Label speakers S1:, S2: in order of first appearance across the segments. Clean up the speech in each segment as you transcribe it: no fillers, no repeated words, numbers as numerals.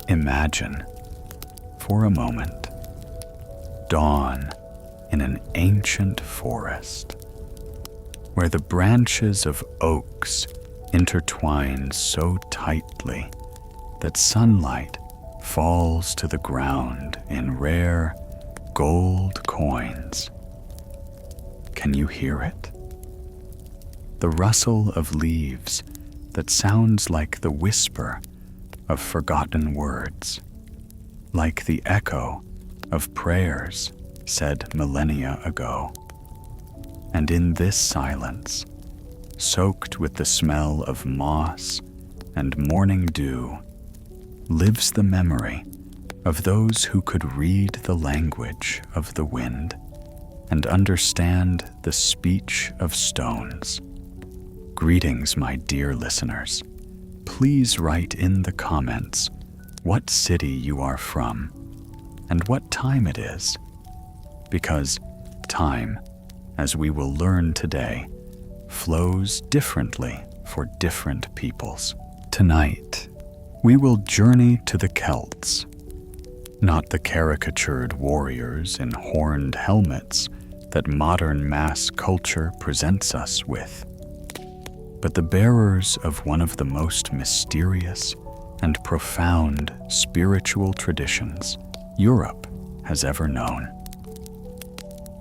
S1: Imagine, for a moment, dawn in an ancient forest, where the branches of oaks intertwine so tightly that sunlight falls to the ground in rare gold coins. Can you hear it? The rustle of leaves that sounds like the whisper of forgotten words, like the echo of prayers said millennia ago. And in this silence, soaked with the smell of moss and morning dew, lives the memory of those who could read the language of the wind and understand the speech of stones. Greetings, my dear listeners. Please write in the comments what city you are from and what time it is, because time, as we will learn today, flows differently for different peoples. Tonight, we will journey to the Celts, not the caricatured warriors in horned helmets that modern mass culture presents us with, but the bearers of one of the most mysterious and profound spiritual traditions Europe has ever known.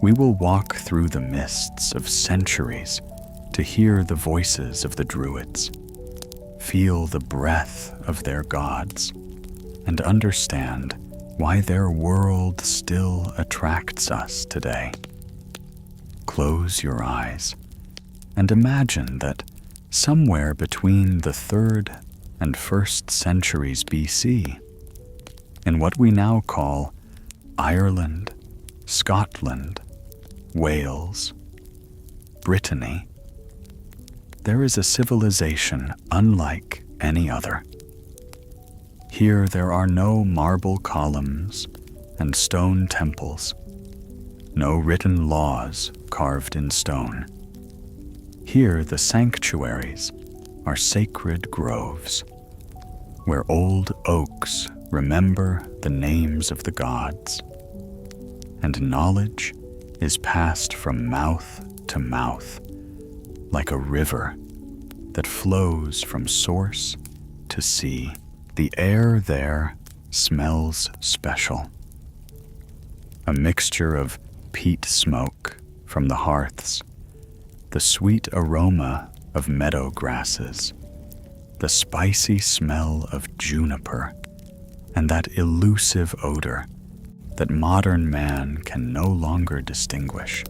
S1: We will walk through the mists of centuries to hear the voices of the Druids, feel the breath of their gods, and understand why their world still attracts us today. Close your eyes and imagine that somewhere between the 3rd and 1st centuries BC, in what we now call Ireland, Scotland, Wales, Brittany, there is a civilization unlike any other. Here there are no marble columns and stone temples, no written laws carved in stone. Here the sanctuaries are sacred groves, where old oaks remember the names of the gods, and knowledge is passed from mouth to mouth, like a river that flows from source to sea. The air there smells special, a mixture of peat smoke from the hearths, the sweet aroma of meadow grasses, the spicy smell of juniper, and that elusive odor that modern man can no longer distinguish,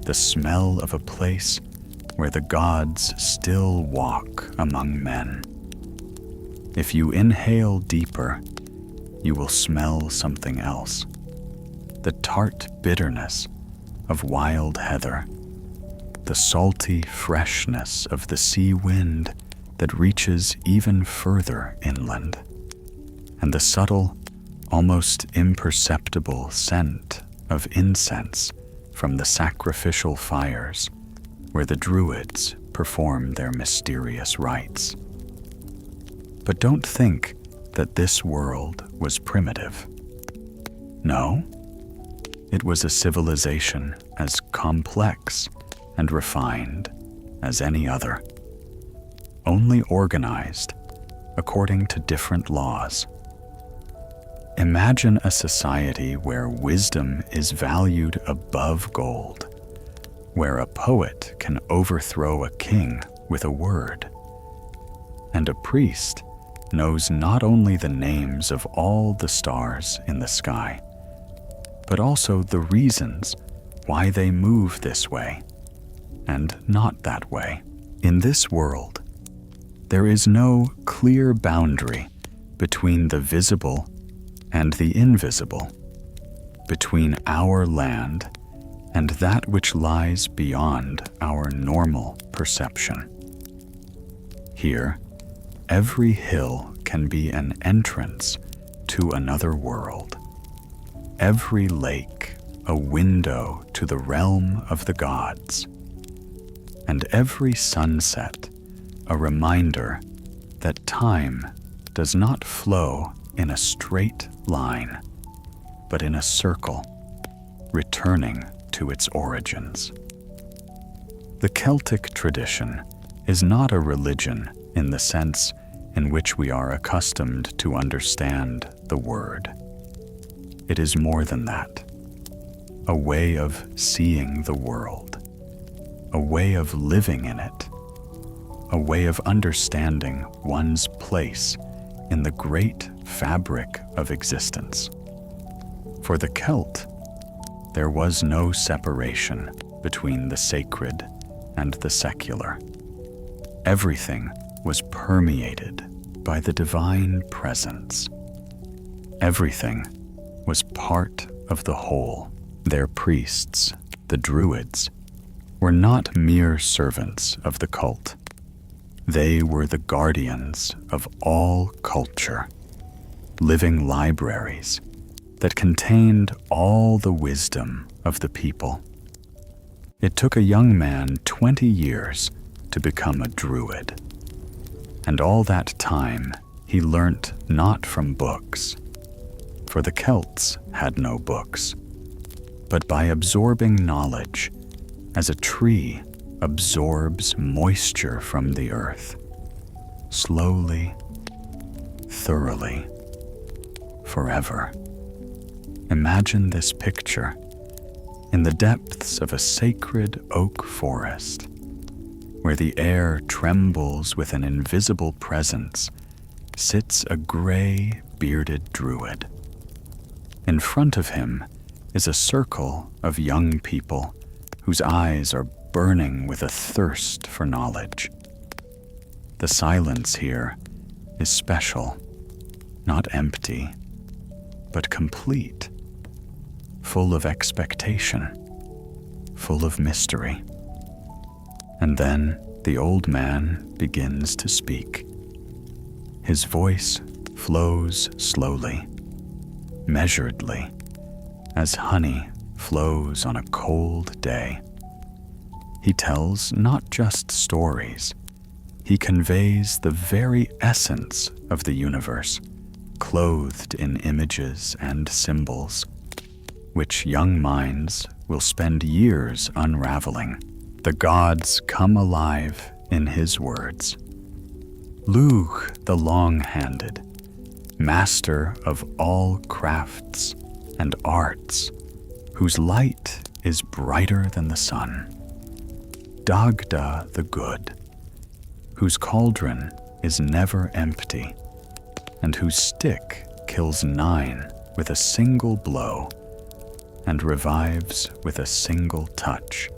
S1: the smell of a place where the gods still walk among men. If you inhale deeper, you will smell something else, the tart bitterness of wild heather, the salty freshness of the sea wind that reaches even further inland, and the subtle, almost imperceptible scent of incense from the sacrificial fires where the Druids perform their mysterious rites. But don't think that this world was primitive. No, it was a civilization as complex and refined as any other, only organized according to different laws. Imagine a society where wisdom is valued above gold, where a poet can overthrow a king with a word, and a priest knows not only the names of all the stars in the sky, but also the reasons why they move this way and not that way. In this world, there is no clear boundary between the visible and the invisible, between our land and that which lies beyond our normal perception. Here, every hill can be an entrance to another world, every lake a window to the realm of the gods, and every sunset a reminder that time does not flow in a straight line, but in a circle, returning to its origins. The Celtic tradition is not a religion in the sense in which we are accustomed to understand the word. It is more than that, a way of seeing the world, a way of living in it, a way of understanding one's place in the great fabric of existence. For the Celt, there was no separation between the sacred and the secular. Everything was permeated by the divine presence. Everything was part of the whole. Their priests, the Druids, were not mere servants of the cult. They were the guardians of all culture, living libraries that contained all the wisdom of the people. It took a young man 20 years to become a druid, and all that time he learnt not from books, for the Celts had no books, but by absorbing knowledge as a tree absorbs moisture from the earth, slowly, thoroughly, forever. Imagine this picture in the depths of a sacred oak forest, where the air trembles with an invisible presence, sits a gray, bearded druid. In front of him is a circle of young people whose eyes are burning with a thirst for knowledge. The silence here is special, not empty, but complete, full of expectation, full of mystery. And then the old man begins to speak. His voice flows slowly, measuredly, as honey flows on a cold day. He tells not just stories, he conveys the very essence of the universe, clothed in images and symbols, which young minds will spend years unraveling. The gods come alive in his words. Lugh the long-handed, master of all crafts and arts, whose light is brighter than the sun. Dagda the good, whose cauldron is never empty, and whose stick kills 9 with a single blow and revives with a single touch.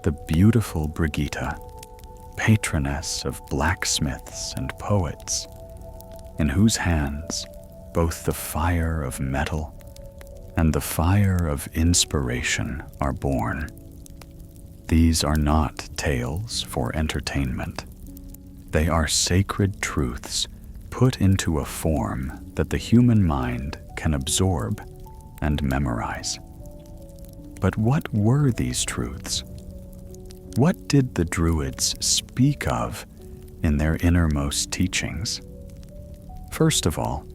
S1: The beautiful Brigitta, patroness of blacksmiths and poets, in whose hands both the fire of metal and the fire of inspiration are born. These are not tales for entertainment. They are sacred truths put into a form that the human mind can absorb and memorize. But what were these truths? What did the Druids speak of in their innermost teachings? First of all,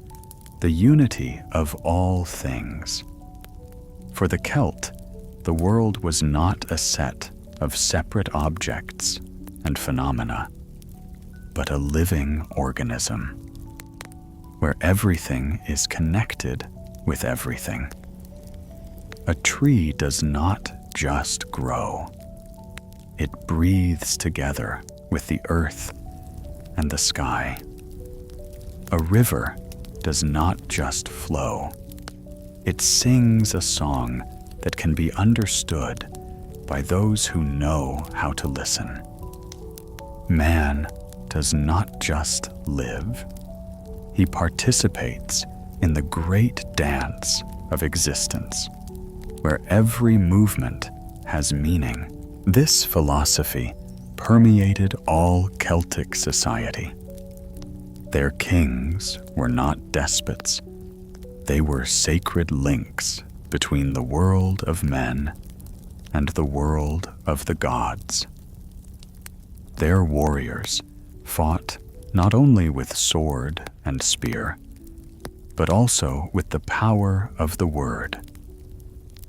S1: the unity of all things. For the Celt, the world was not a set of separate objects and phenomena, but a living organism, where everything is connected with everything. A tree does not just grow. It breathes together with the earth and the sky. A river does not just flow. It sings a song that can be understood by those who know how to listen. Man does not just live. He participates in the great dance of existence, where every movement has meaning. This philosophy permeated all Celtic society. Their kings were not despots. They were sacred links between the world of men and the world of the gods. Their warriors fought not only with sword and spear, but also with the power of the word.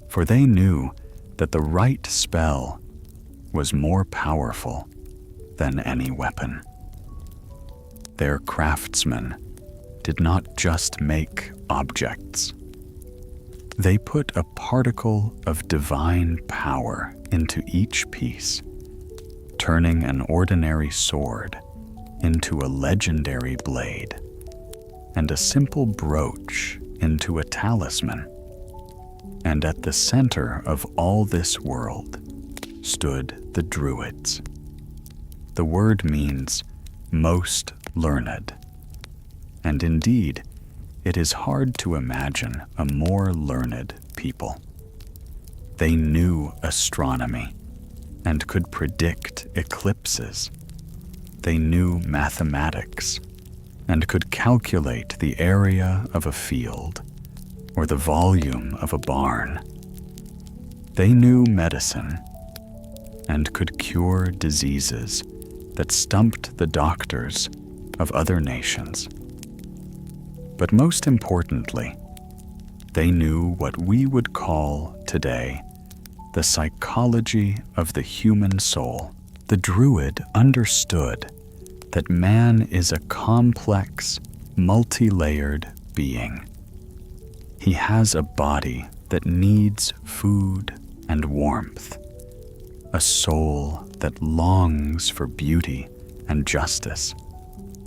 S1: For they knew that the right spell was more powerful than any weapon. Their craftsmen did not just make objects. They put a particle of divine power into each piece, turning an ordinary sword into a legendary blade, and a simple brooch into a talisman. And at the center of all this world stood the Druids. The word means most learned, and indeed, it is hard to imagine a more learned people. They knew astronomy and could predict eclipses. They knew mathematics and could calculate the area of a field or the volume of a barn. They knew medicine and could cure diseases that stumped the doctors of other nations. But most importantly, they knew what we would call today the psychology of the human soul. The Druid understood that man is a complex, multi-layered being. He has a body that needs food and warmth, a soul that longs for beauty and justice,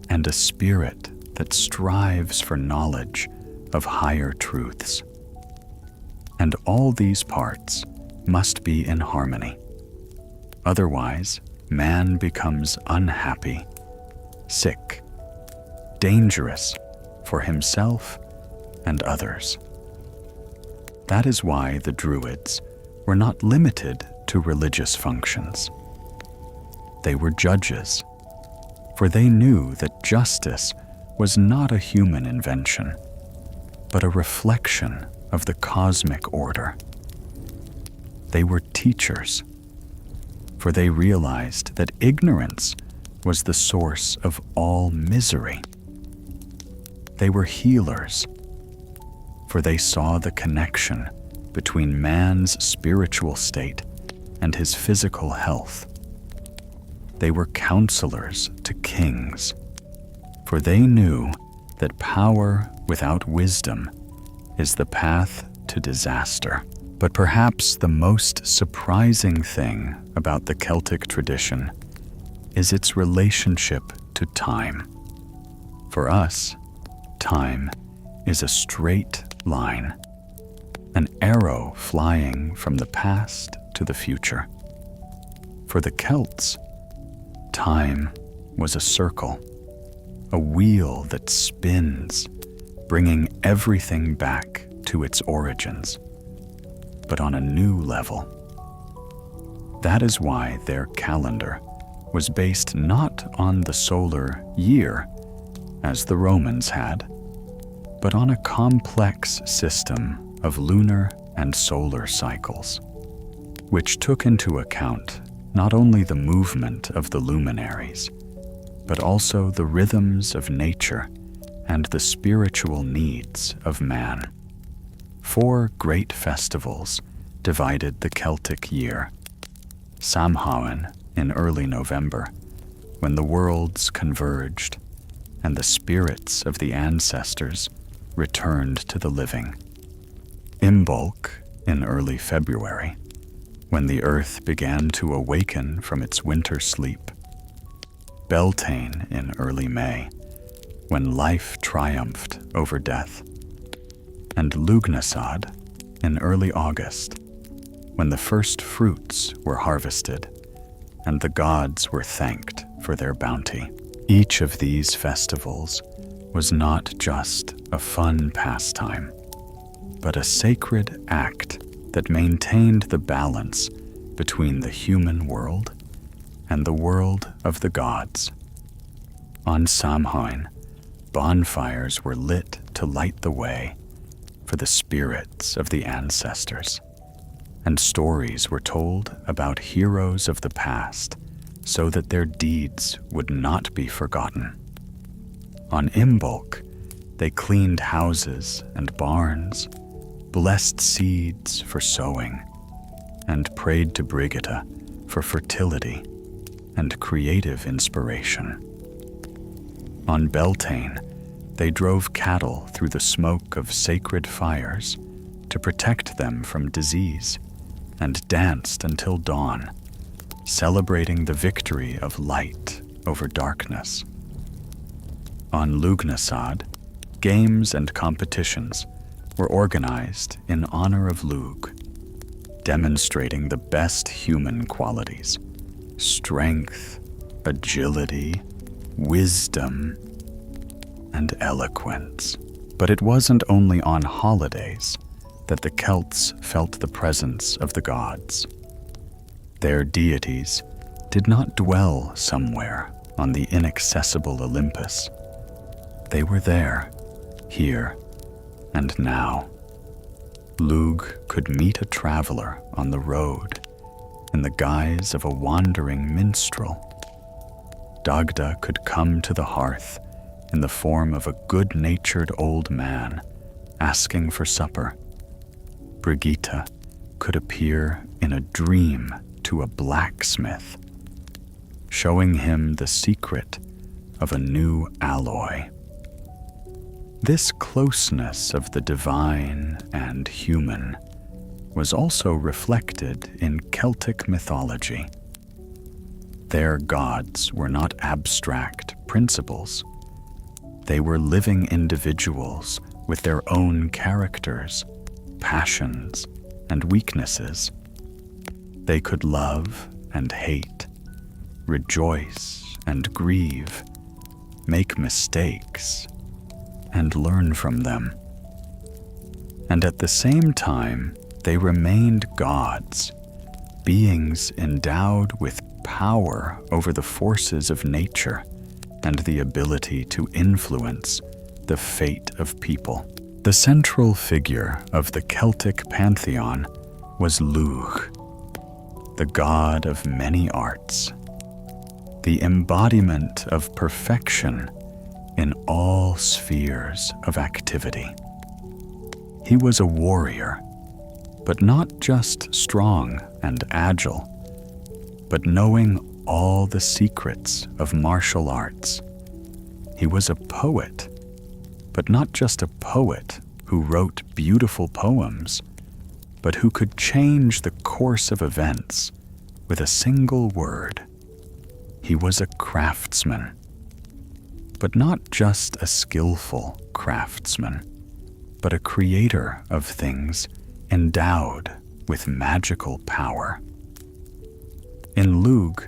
S1: and a spirit that strives for knowledge of higher truths. And all these parts must be in harmony. Otherwise, man becomes unhappy, sick, dangerous for himself and others. That is why the Druids were not limited to religious functions. They were judges, for they knew that justice was not a human invention, but a reflection of the cosmic order. They were teachers, for they realized that ignorance was the source of all misery. They were healers, for they saw the connection between man's spiritual state and his physical health. They were counselors to kings, for they knew that power without wisdom is the path to disaster. But perhaps the most surprising thing about the Celtic tradition is its relationship to time. For us, time is a straight line, an arrow flying from the past to the future. For the Celts, time was a circle, a wheel that spins, bringing everything back to its origins, but on a new level. That is why their calendar was based not on the solar year, as the Romans had, but on a complex system of lunar and solar cycles, which took into account not only the movement of the luminaries, but also the rhythms of nature and the spiritual needs of man. 4 great festivals divided the Celtic year. Samhain in early November, when the worlds converged and the spirits of the ancestors returned to the living. Imbolc in early February, when the earth began to awaken from its winter sleep. Beltane in early May, when life triumphed over death. And Lugnasad in early August, when the first fruits were harvested and the gods were thanked for their bounty. Each of these festivals was not just a fun pastime, but a sacred act that maintained the balance between the human world and the world of the gods. On Samhain, bonfires were lit to light the way for the spirits of the ancestors, and stories were told about heroes of the past so that their deeds would not be forgotten. On Imbolc, They cleaned houses and barns, blessed seeds for sowing, and prayed to Brigida for fertility and creative inspiration. On Beltane, they drove cattle through the smoke of sacred fires to protect them from disease, and danced until dawn, celebrating the victory of light over darkness. On Lugnasad, games and competitions were organized in honor of Lugh, demonstrating the best human qualities: strength, agility, wisdom, and eloquence. But it wasn't only on holidays that the Celts felt the presence of the gods. Their deities did not dwell somewhere on the inaccessible Olympus. They were there, here and now. Lugh could meet a traveler on the road in the guise of a wandering minstrel. Dagda could come to the hearth in the form of a good-natured old man asking for supper. Brigitte could appear in a dream to a blacksmith, showing him the secret of a new alloy. This closeness of the divine and human was also reflected in Celtic mythology. Their gods were not abstract principles. They were living individuals with their own characters, passions, and weaknesses. They could love and hate, rejoice and grieve, make mistakes, and learn from them. And at the same time, they remained gods, beings endowed with power over the forces of nature and the ability to influence the fate of people. The central figure of the Celtic pantheon was Lugh, the god of many arts, the embodiment of perfection in all spheres of activity. He was a warrior, but not just strong and agile, but knowing all the secrets of martial arts. He was a poet, but not just a poet who wrote beautiful poems, but who could change the course of events with a single word. He was a craftsman, but not just a skillful craftsman, but a creator of things endowed with magical power. In Lugh,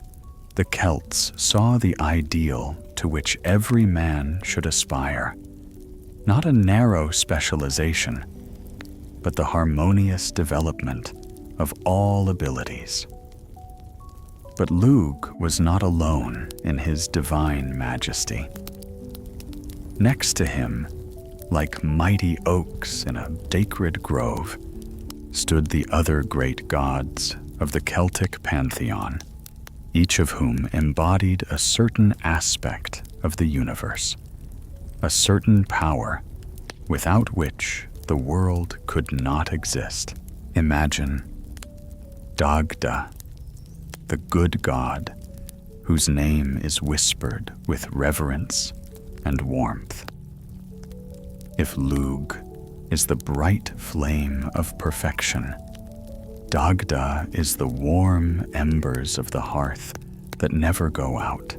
S1: the Celts saw the ideal to which every man should aspire, not a narrow specialization, but the harmonious development of all abilities. But Lugh was not alone in his divine majesty. Next to him, like mighty oaks in a sacred grove, stood the other great gods of the Celtic pantheon, each of whom embodied a certain aspect of the universe, a certain power without which the world could not exist. Imagine Dagda, the good god, whose name is whispered with reverence and warmth. If Lugh is the bright flame of perfection, Dagda is the warm embers of the hearth that never go out.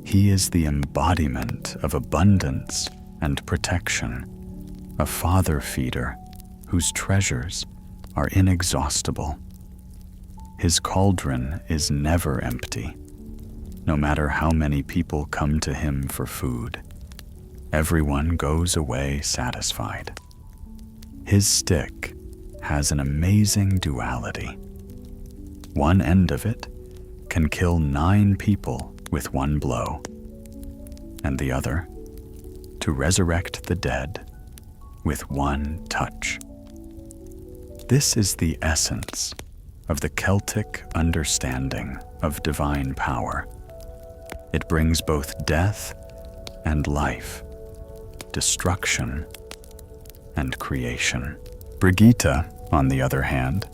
S1: He is the embodiment of abundance and protection, a father feeder whose treasures are inexhaustible. His cauldron is never empty, no matter how many people come to him for food. Everyone goes away satisfied. His stick has an amazing duality. One end of it can kill 9 people with one blow, and the other to resurrect the dead with one touch. This is the essence of the Celtic understanding of divine power. It brings both death and life, destruction and creation. Brigitte, on the other hand,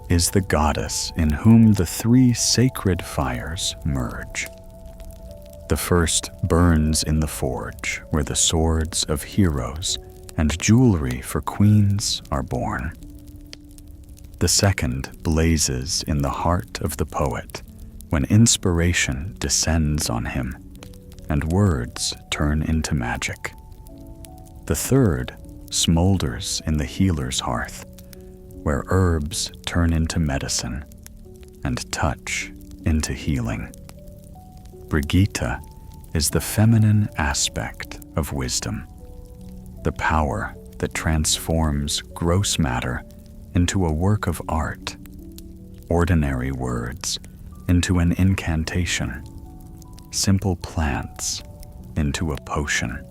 S1: is the goddess in whom the three sacred fires merge. The first burns in the forge, where the swords of heroes and jewelry for queens are born. The second blazes in the heart of the poet, when inspiration descends on him and words turn into magic. The third smolders in the healer's hearth, where herbs turn into medicine and touch into healing. Brigitte is the feminine aspect of wisdom, the power that transforms gross matter into a work of art, ordinary words into an incantation, simple plants into a potion.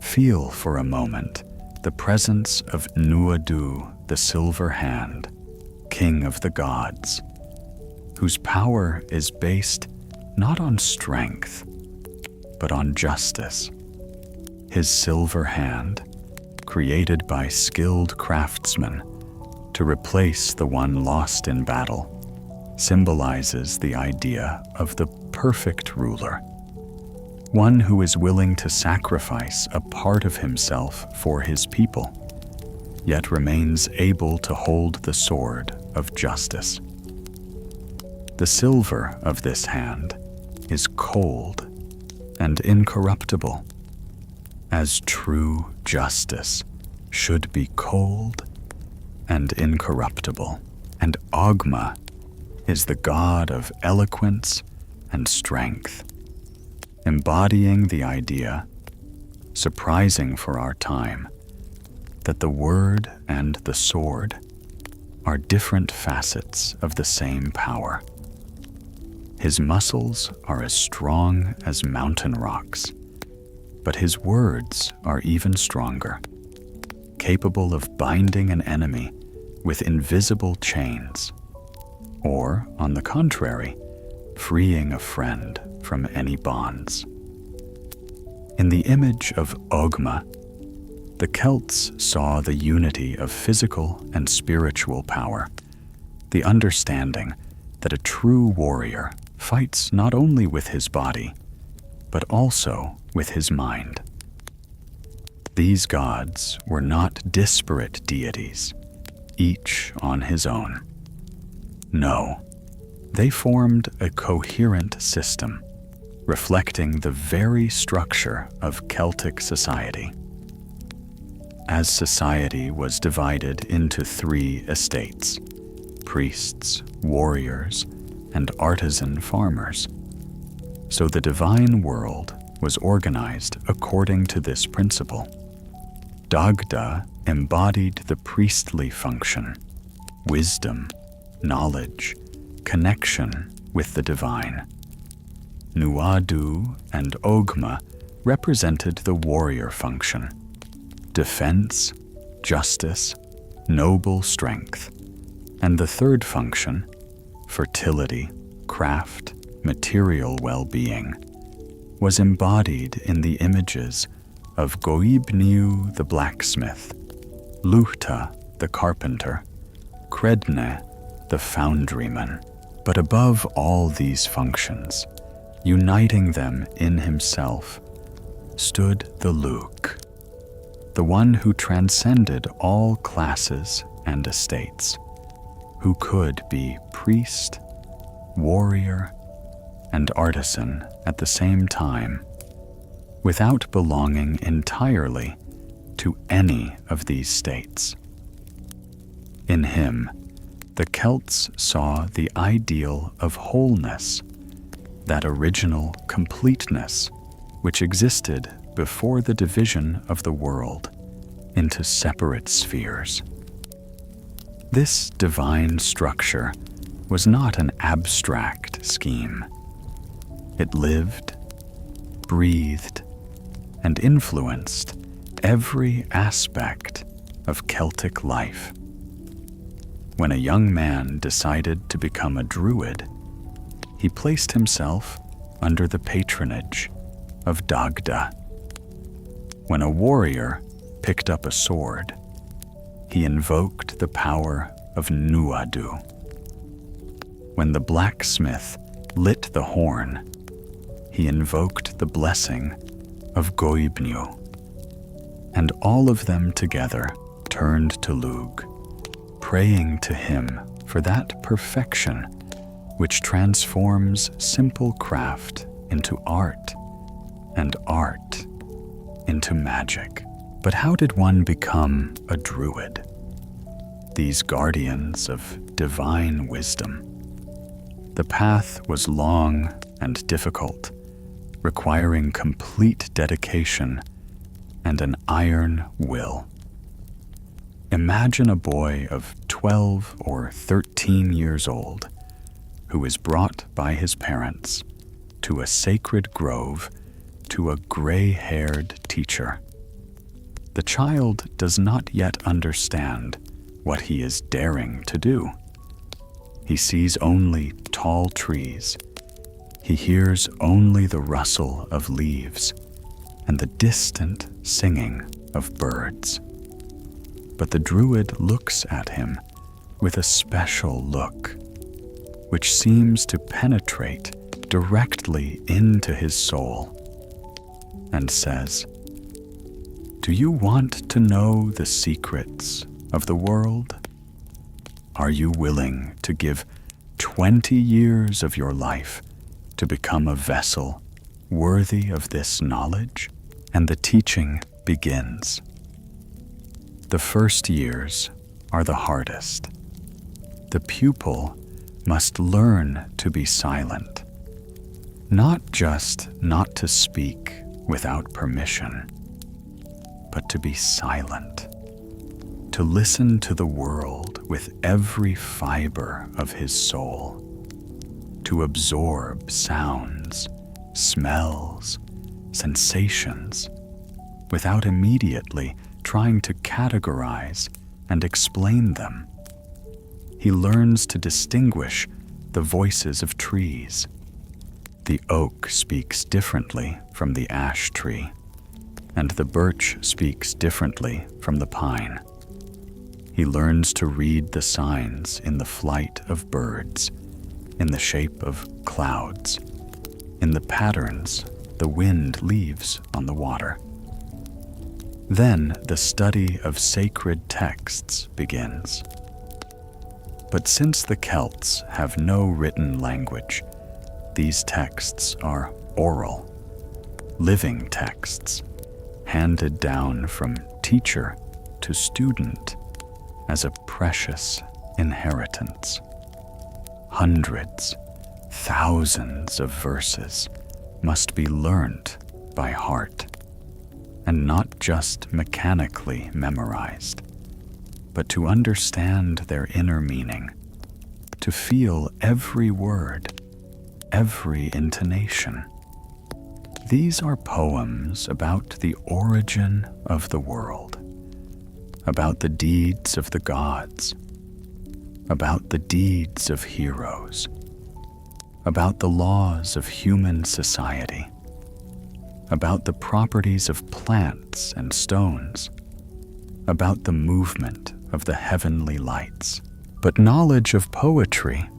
S1: Feel for a moment the presence of Nuadu, the Silver Hand, king of the gods, whose power is based not on strength, but on justice. His silver hand, created by skilled craftsmen to replace the one lost in battle, symbolizes the idea of the perfect ruler, one who is willing to sacrifice a part of himself for his people, yet remains able to hold the sword of justice. The silver of this hand is cold and incorruptible, as true justice should be cold and incorruptible. And Ogma is the god of eloquence and strength, embodying the idea, surprising for our time, that the word and the sword are different facets of the same power. His muscles are as strong as mountain rocks, but his words are even stronger, capable of binding an enemy with invisible chains, or, on the contrary, freeing a friend from any bonds. In the image of Ogma, the Celts saw the unity of physical and spiritual power, the understanding that a true warrior fights not only with his body, but also with his mind. These gods were not disparate deities, each on his own. No, they formed a coherent system, reflecting the very structure of Celtic society. As society was divided into three estates, priests, warriors, and artisan farmers, so the divine world was organized according to this principle. Dagda embodied the priestly function, wisdom, knowledge, connection with the divine. Nuadu and Ogma represented the warrior function, defense, justice, noble strength, and the third function, fertility, craft, material well-being, was embodied in the images of Goibniu the blacksmith, Luhta the carpenter, Credne the foundryman. But above all these functions, uniting them in himself, stood the Luke, the one who transcended all classes and estates, who could be priest, warrior, and artisan at the same time, without belonging entirely to any of these states. In him, the Celts saw the ideal of wholeness, that original completeness which existed before the division of the world into separate spheres. This divine structure was not an abstract scheme. It lived, breathed, and influenced every aspect of Celtic life. When a young man decided to become a druid, he placed himself under the patronage of Dagda. When a warrior picked up a sword, he invoked the power of Nuadu. When the blacksmith lit the horn, he invoked the blessing of Goibnu. And all of them together turned to Lug, praying to him for that perfection which transforms simple craft into art, and art into magic. But how did one become a druid? These guardians of divine wisdom. The path was long and difficult, requiring complete dedication and an iron will. Imagine a boy of 12 or 13 years old who is brought by his parents to a sacred grove to a gray-haired teacher. The child does not yet understand what he is daring to do. He sees only tall trees. He hears only the rustle of leaves and the distant singing of birds. But the druid looks at him with a special look, which seems to penetrate directly into his soul, and says, "Do you want to know the secrets of the world? Are you willing to give 20 years of your life to become a vessel worthy of this knowledge?" And the teaching begins. The first years are the hardest. The pupil must learn to be silent, not just not to speak without permission, but to be silent, to listen to the world with every fiber of his soul, to absorb sounds, smells, sensations, without immediately trying to categorize and explain them. He learns to distinguish the voices of trees. The oak speaks differently from the ash tree, and the birch speaks differently from the pine. He learns to read the signs in the flight of birds, in the shape of clouds, in the patterns the wind leaves on the water. Then the study of sacred texts begins. But since the Celts have no written language, these texts are oral, living texts, handed down from teacher to student as a precious inheritance. Hundreds, thousands of verses must be learnt by heart, and not just mechanically memorized, but to understand their inner meaning, to feel every word, every intonation. These are poems about the origin of the world, about the deeds of the gods, about the deeds of heroes, about the laws of human society, about the properties of plants and stones, about the movement of the heavenly lights. But knowledge of poetry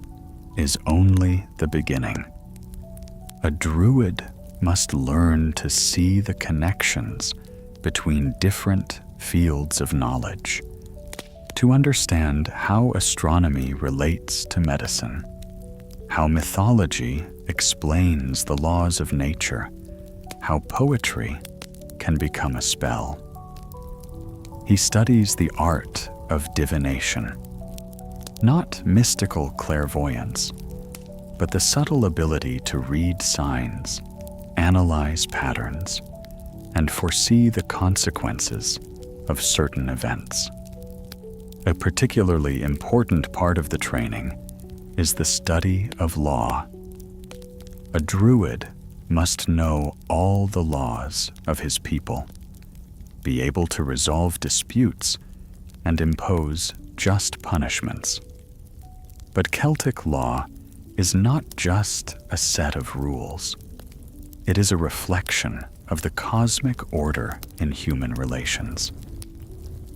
S1: is only the beginning. A druid must learn to see the connections between different fields of knowledge, to understand how astronomy relates to medicine, how mythology explains the laws of nature, how poetry can become a spell. He studies the art of divination, not mystical clairvoyance, but the subtle ability to read signs, analyze patterns, and foresee the consequences of certain events. A particularly important part of the training is the study of law. A druid must know all the laws of his people, be able to resolve disputes, and impose just punishments. But Celtic law is not just a set of rules. It is a reflection of the cosmic order in human relations.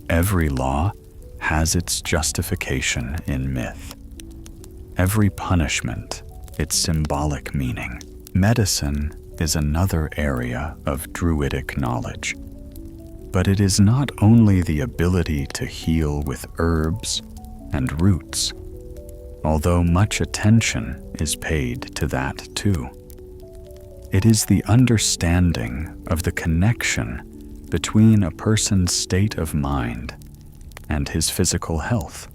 S1: Every law has its justification in myth. Every punishment, its symbolic meaning. Medicine is another area of druidic knowledge. But it is not only the ability to heal with herbs and roots, although much attention is paid to that too. It is the understanding of the connection between a person's state of mind and his physical health,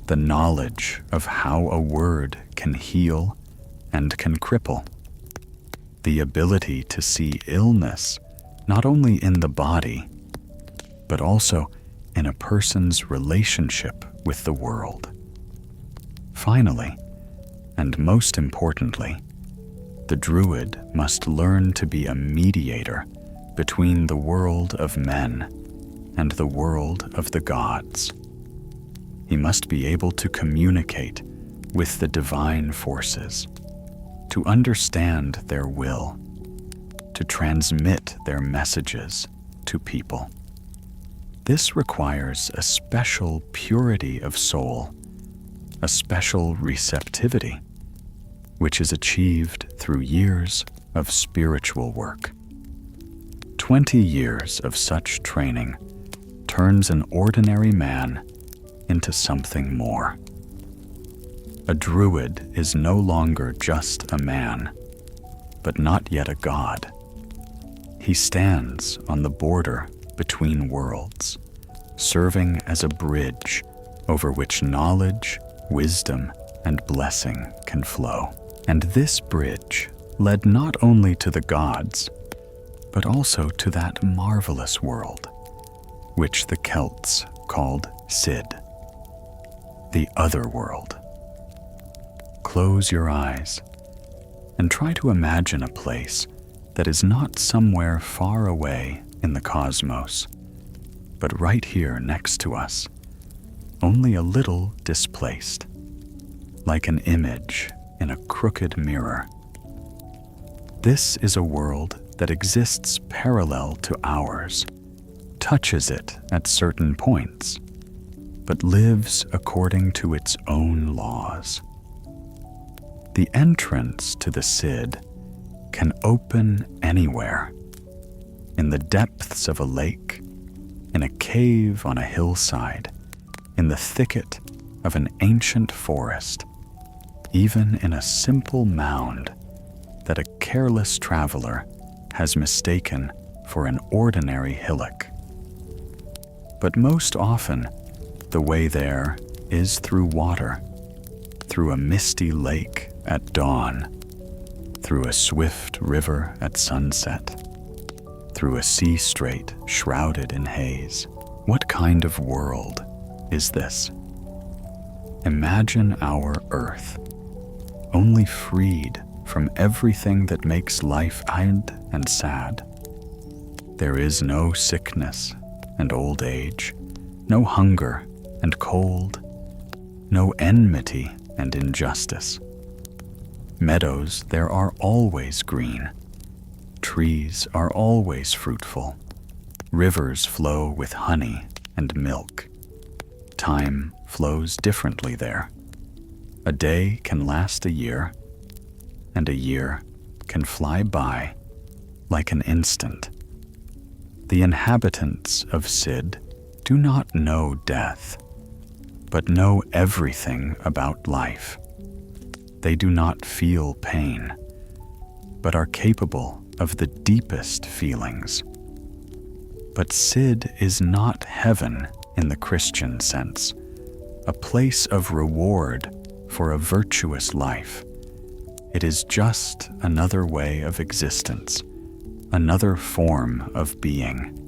S1: the knowledge of how a word can heal and can cripple, the ability to see illness not only in the body, but also in a person's relationship with the world. Finally, and most importantly, the druid must learn to be a mediator between the world of men and the world of the gods. He must be able to communicate with the divine forces, to understand their will, to transmit their messages to people. This requires a special purity of soul, a special receptivity, which is achieved through years of spiritual work. 20 years of such training turns an ordinary man into something more. A druid is no longer just a man, but not yet a god. He stands on the border between worlds, serving as a bridge over which knowledge, wisdom, and blessing can flow. And this bridge led not only to the gods, but also to that marvelous world, which the Celts called Cid, the other world. Close your eyes and try to imagine a place that is not somewhere far away in the cosmos, but right here next to us, only a little displaced, like an image in a crooked mirror. This is a world that exists parallel to ours, touches it at certain points, but lives according to its own laws. The entrance to the Cid can open anywhere, in the depths of a lake, in a cave on a hillside, in the thicket of an ancient forest, even in a simple mound that a careless traveler has mistaken for an ordinary hillock. But most often, the way there is through water, through a misty lake at dawn, through a swift river at sunset, through a sea strait shrouded in haze. What kind of world is this? Imagine our Earth, only freed from everything that makes life hard and sad. There is no sickness and old age, no hunger and cold, no enmity and injustice. Meadows there are always green. Trees are always fruitful. Rivers flow with honey and milk. Time flows differently there. A day can last a year, and a year can fly by like an instant. The inhabitants of Cid do not know death, but know everything about life. They do not feel pain, but are capable of the deepest feelings. But Cid is not heaven in the Christian sense, a place of reward for a virtuous life. It is just another way of existence, another form of being.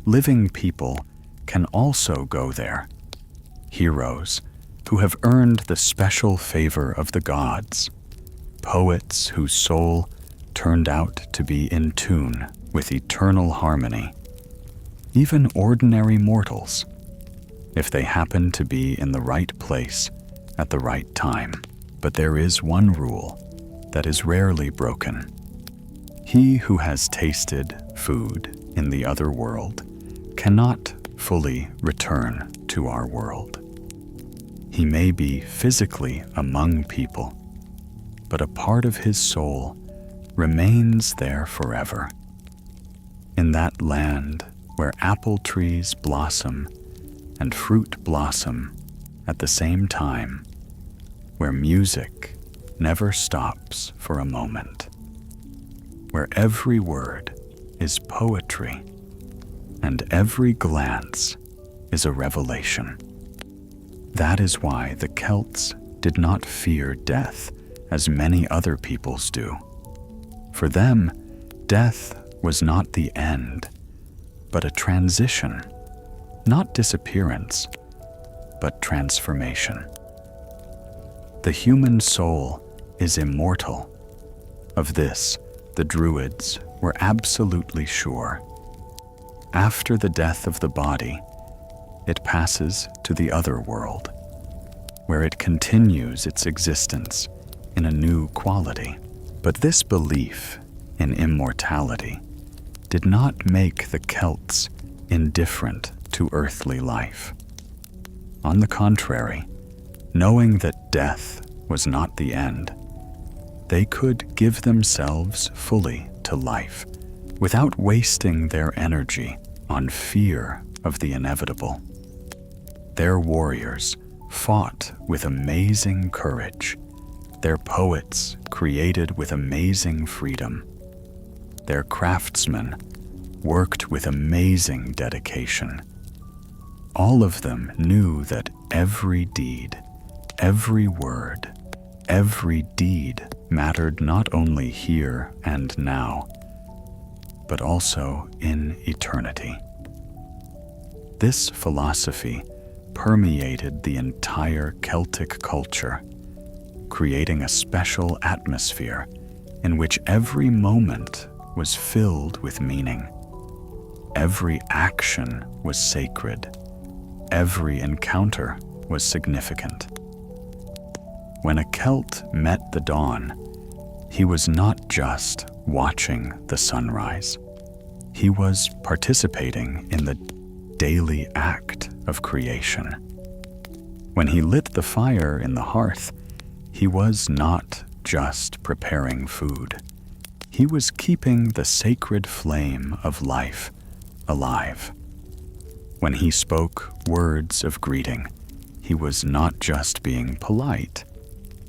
S1: Living people can also go there, heroes who have earned the special favor of the gods, poets whose soul turned out to be in tune with eternal harmony, even ordinary mortals, if they happen to be in the right place at the right time. But there is one rule that is rarely broken. He who has tasted food in the other world cannot fully return to our world. He may be physically among people, but a part of his soul remains there forever. In that land where apple trees blossom and fruit blossom at the same time, where music never stops for a moment, where every word is poetry and every glance is a revelation. That is why the Celts did not fear death as many other peoples do. For them, death was not the end, but a transition, not disappearance, but transformation. The human soul is immortal. Of this, the Druids were absolutely sure. After the death of the body, it passes to the other world, where it continues its existence in a new quality. But this belief in immortality did not make the Celts indifferent to earthly life. On the contrary, knowing that death was not the end, they could give themselves fully to life without wasting their energy on fear of the inevitable. Their warriors fought with amazing courage. Their poets created with amazing freedom. Their craftsmen worked with amazing dedication. All of them knew that every deed, every word, every deed mattered not only here and now, but also in eternity. This philosophy permeated the entire Celtic culture, creating a special atmosphere in which every moment was filled with meaning. Every action was sacred. Every encounter was significant. When a Celt met the dawn, he was not just watching the sunrise. He was participating in the daily act of creation. When he lit the fire in the hearth, he was not just preparing food. He was keeping the sacred flame of life alive. When he spoke words of greeting, he was not just being polite.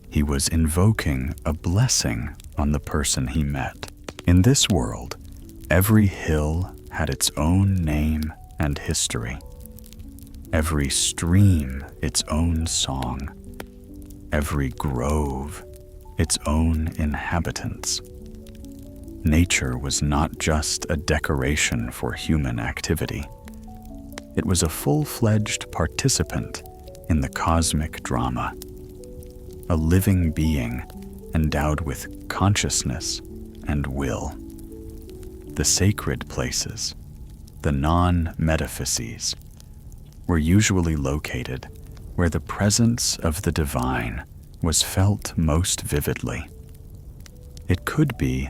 S1: He was invoking a blessing on the person he met. In this world, every hill had its own name and history. Every stream its own song. Every grove its own inhabitants. Nature was not just a decoration for human activity. It was a full-fledged participant in the cosmic drama, a living being endowed with consciousness and will. The sacred places, the non-metaphyses, were usually located where the presence of the divine was felt most vividly. It could be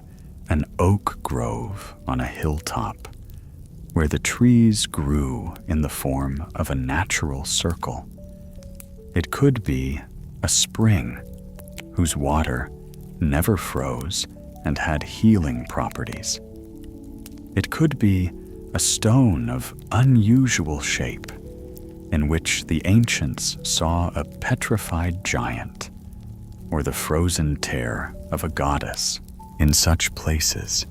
S1: an oak grove on a hilltop, where the trees grew in the form of a natural circle. It could be a spring whose water never froze and had healing properties. It could be a stone of unusual shape in which the ancients saw a petrified giant or the frozen tear of a goddess. In such places,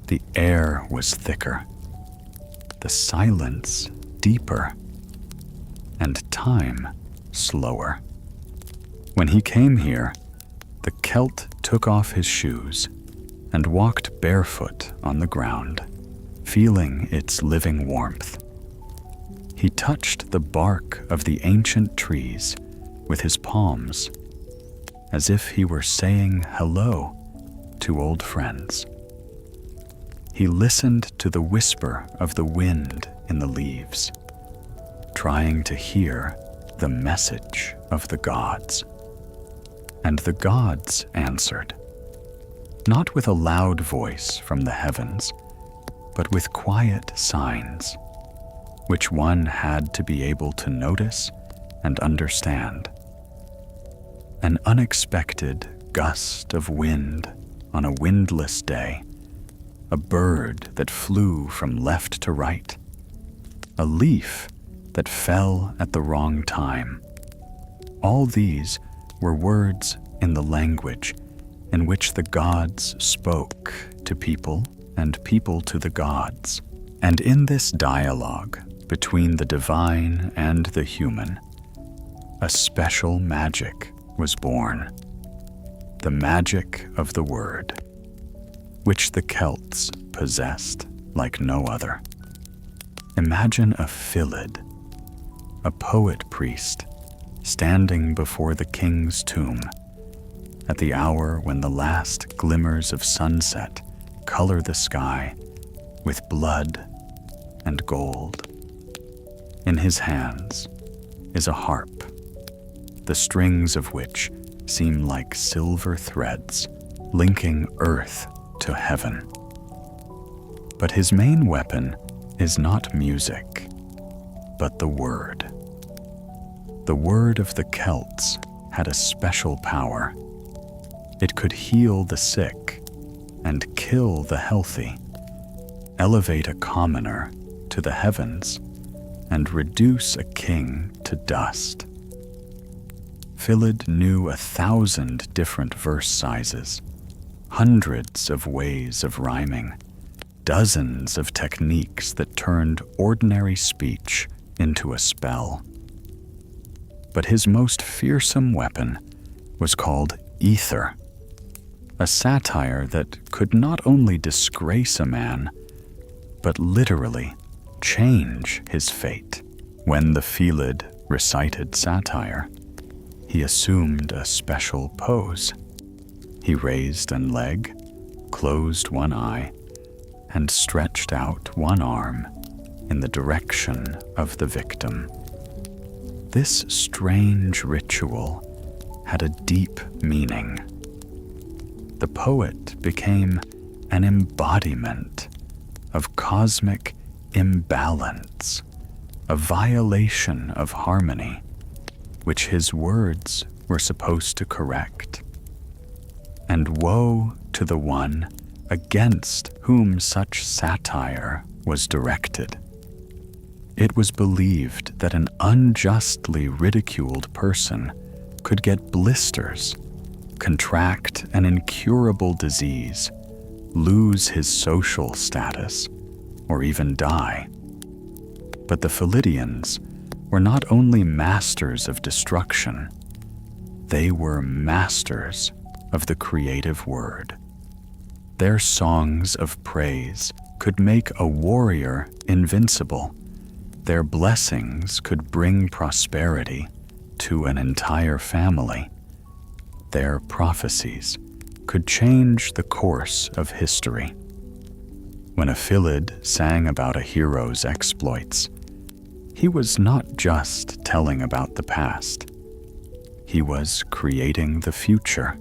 S1: the air was thicker, the silence deeper, and time slower. When he came here, the Celt took off his shoes and walked barefoot on the ground, feeling its living warmth. He touched the bark of the ancient trees with his palms, as if he were saying hello to old friends. He listened to the whisper of the wind in the leaves, trying to hear the message of the gods. And the gods answered. not with a loud voice from the heavens, but with quiet signs, which one had to be able to notice and understand. An unexpected gust of wind on a windless day, a bird that flew from left to right, a leaf that fell at the wrong time. All these were words in the language in which the gods spoke to people and people to the gods. And in this dialogue between the divine and the human, a special magic was born, the magic of the word, which the Celts possessed like no other. Imagine a Philid, a poet priest, standing before the king's tomb at the hour when the last glimmers of sunset color the sky with blood and gold. In his hands is a harp, the strings of which seem like silver threads linking earth to heaven. But his main weapon is not music, but the word. The word of the Celts had a special power. It could heal the sick and kill the healthy, elevate a commoner to the heavens, and reduce a king to dust. Philid knew 1,000 different verse sizes, hundreds of ways of rhyming, dozens of techniques that turned ordinary speech into a spell. But his most fearsome weapon was called ether, a satire that could not only disgrace a man, but literally change his fate. When the Philid recited satire, he assumed a special pose. He raised one leg, closed one eye, and stretched out one arm in the direction of the victim. This strange ritual had a deep meaning. The poet became an embodiment of cosmic imbalance, a violation of harmony, which his words were supposed to correct. And woe to the one against whom such satire was directed. It was believed that an unjustly ridiculed person could get blisters, contract an incurable disease, lose his social status, or even die. But the Philidians were not only masters of destruction, they were masters of the creative word. Their songs of praise could make a warrior invincible. Their blessings could bring prosperity to an entire family. Their prophecies could change the course of history. When a Philid sang about a hero's exploits, he was not just telling about the past. He was creating the future,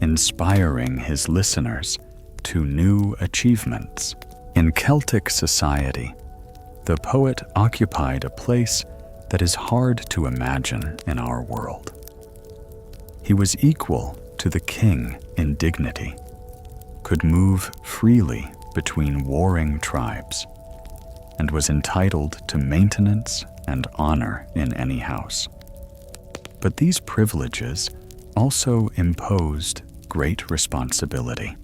S1: inspiring his listeners to new achievements. In Celtic society, the poet occupied a place that is hard to imagine in our world. He was equal to the king in dignity, could move freely between warring tribes, and was entitled to maintenance and honor in any house. But these privileges also imposed great responsibility.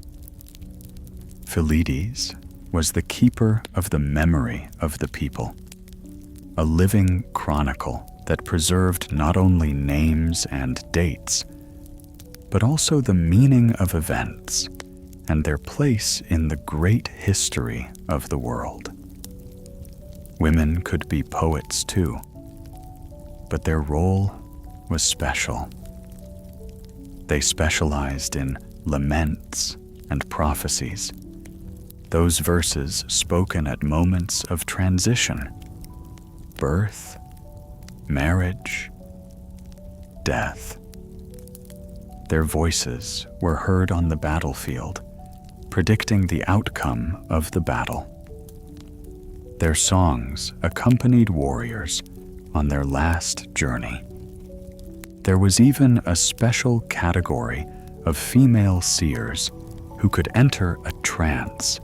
S1: Philides was the keeper of the memory of the people, a living chronicle that preserved not only names and dates, but also the meaning of events and their place in the great history of the world. Women could be poets too, but their role was special. They specialized in laments and prophecies, those verses spoken at moments of transition, birth, marriage, death. Their voices were heard on the battlefield, predicting the outcome of the battle. Their songs accompanied warriors on their last journey. There was even a special category of female seers who could enter a trance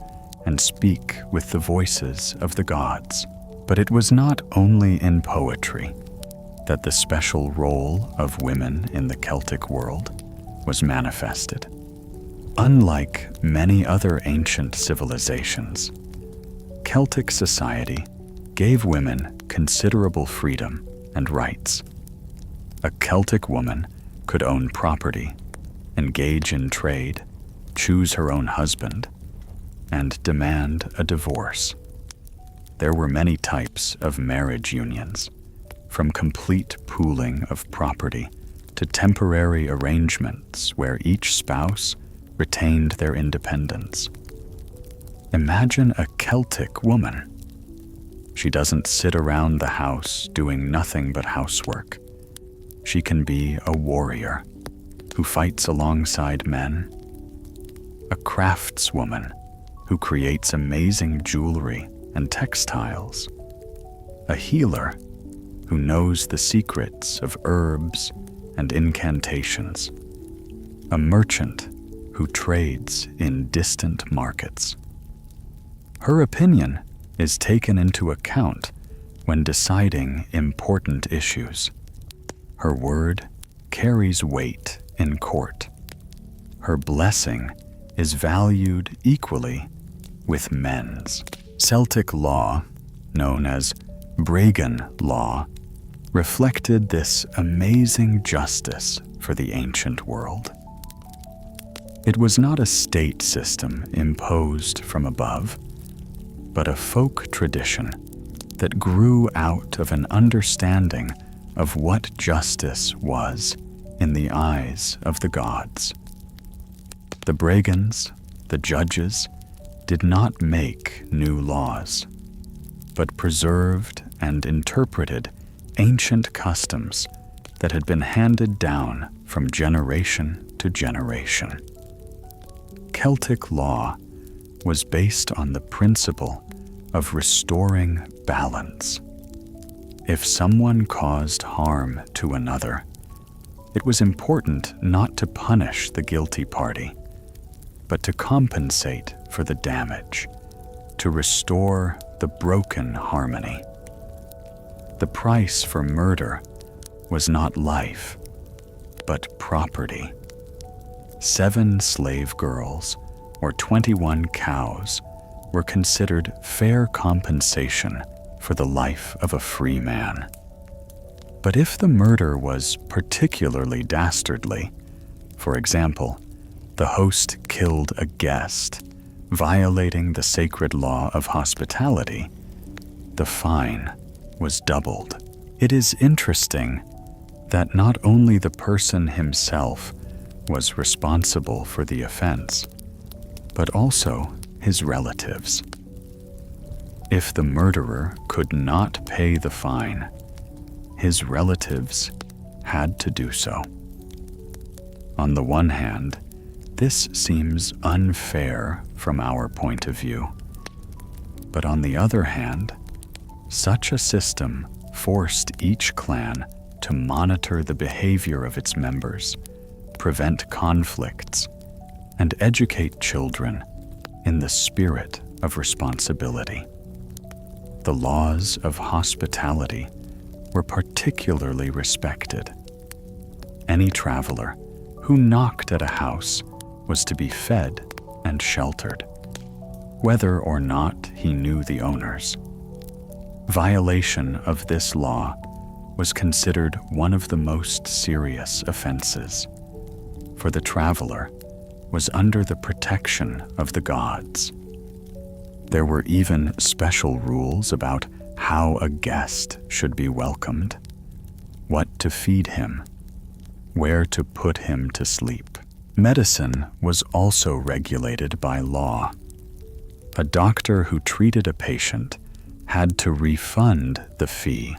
S1: and speak with the voices of the gods. But it was not only in poetry that the special role of women in the Celtic world was manifested. Unlike many other ancient civilizations, Celtic society gave women considerable freedom and rights. A Celtic woman could own property, engage in trade, choose her own husband, and demand a divorce. There were many types of marriage unions, from complete pooling of property to temporary arrangements where each spouse retained their independence. Imagine a Celtic woman. She doesn't sit around the house doing nothing but housework. She can be a warrior who fights alongside men, a craftswoman who creates amazing jewelry and textiles, a healer who knows the secrets of herbs and incantations, a merchant who trades in distant markets. Her opinion is taken into account when deciding important issues. Her word carries weight in court. Her blessing is valued equally with men's. Celtic law, known as Bregan law, reflected this amazing justice for the ancient world. It was not a state system imposed from above, but a folk tradition that grew out of an understanding of what justice was in the eyes of the gods. The Bregans, the judges, did not make new laws, but preserved and interpreted ancient customs that had been handed down from generation to generation. Celtic law was based on the principle of restoring balance. If someone caused harm to another, it was important not to punish the guilty party, but to compensate for the damage, to restore the broken harmony. The price for murder was not life, but property. 7 slave girls or 21 cows were considered fair compensation for the life of a free man. But if the murder was particularly dastardly, for example, the host killed a guest, violating the sacred law of hospitality, the fine was doubled. It is interesting that not only the person himself was responsible for the offense, but also his relatives. If the murderer could not pay the fine, his relatives had to do so. On the one hand, this seems unfair from our point of view. But on the other hand, such a system forced each clan to monitor the behavior of its members, prevent conflicts, and educate children in the spirit of responsibility. The laws of hospitality were particularly respected. Any traveler who knocked at a house was to be fed and sheltered, whether or not he knew the owners. Violation of this law was considered one of the most serious offenses, for the traveler was under the protection of the gods. There were even special rules about how a guest should be welcomed, what to feed him, where to put him to sleep. Medicine was also regulated by law. A doctor who treated a patient had to refund the fee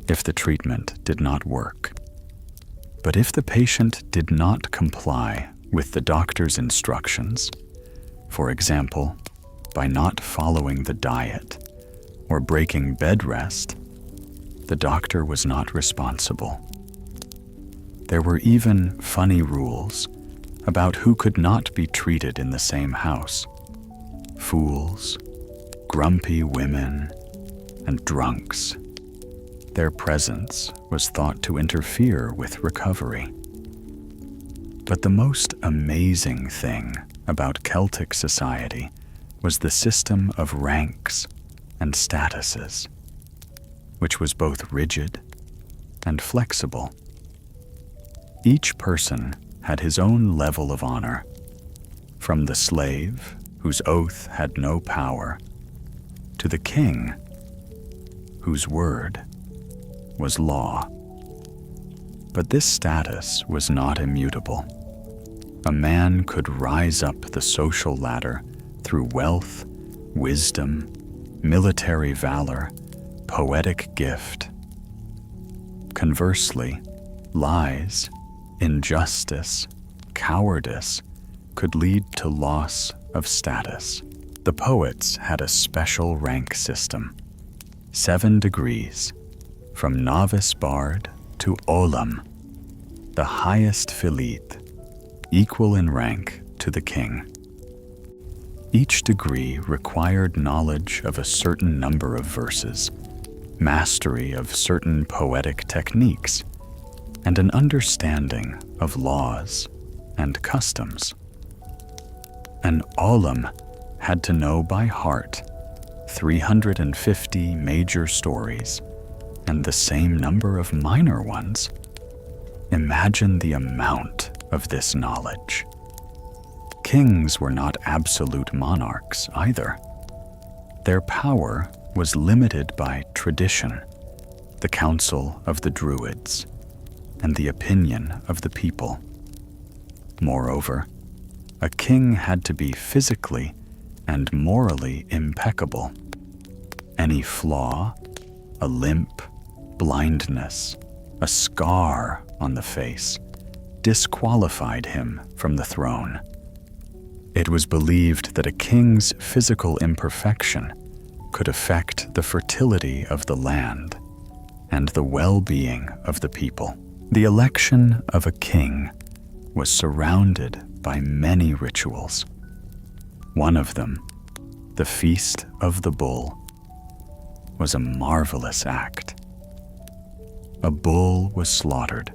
S1: if the treatment did not work. But if the patient did not comply with the doctor's instructions, for example, by not following the diet or breaking bed rest, the doctor was not responsible. There were even funny rules about who could not be treated in the same house. Fools, grumpy women, and drunks. Their presence was thought to interfere with recovery. But the most amazing thing about Celtic society was the system of ranks and statuses, which was both rigid and flexible. Each person had his own level of honor, from the slave, whose oath had no power, to the king, whose word was law. But this status was not immutable. A man could rise up the social ladder through wealth, wisdom, military valor, poetic gift. Conversely, lies, injustice, cowardice could lead to loss of status. The poets had a special rank system, 7 degrees, from novice bard to olam, the highest filete, equal in rank to the king. Each degree required knowledge of a certain number of verses, mastery of certain poetic techniques, and an understanding of laws and customs. An olam had to know by heart 350 major stories and the same number of minor ones. Imagine the amount of this knowledge. Kings were not absolute monarchs either. Their power was limited by tradition, the counsel of the Druids, and the opinion of the people. Moreover, a king had to be physically and morally impeccable. Any flaw, a limp, blindness, a scar on the face, disqualified him from the throne. It was believed that a king's physical imperfection could affect the fertility of the land and the well-being of the people. The election of a king was surrounded by many rituals. One of them, the Feast of the Bull, was a marvelous act. A bull was slaughtered,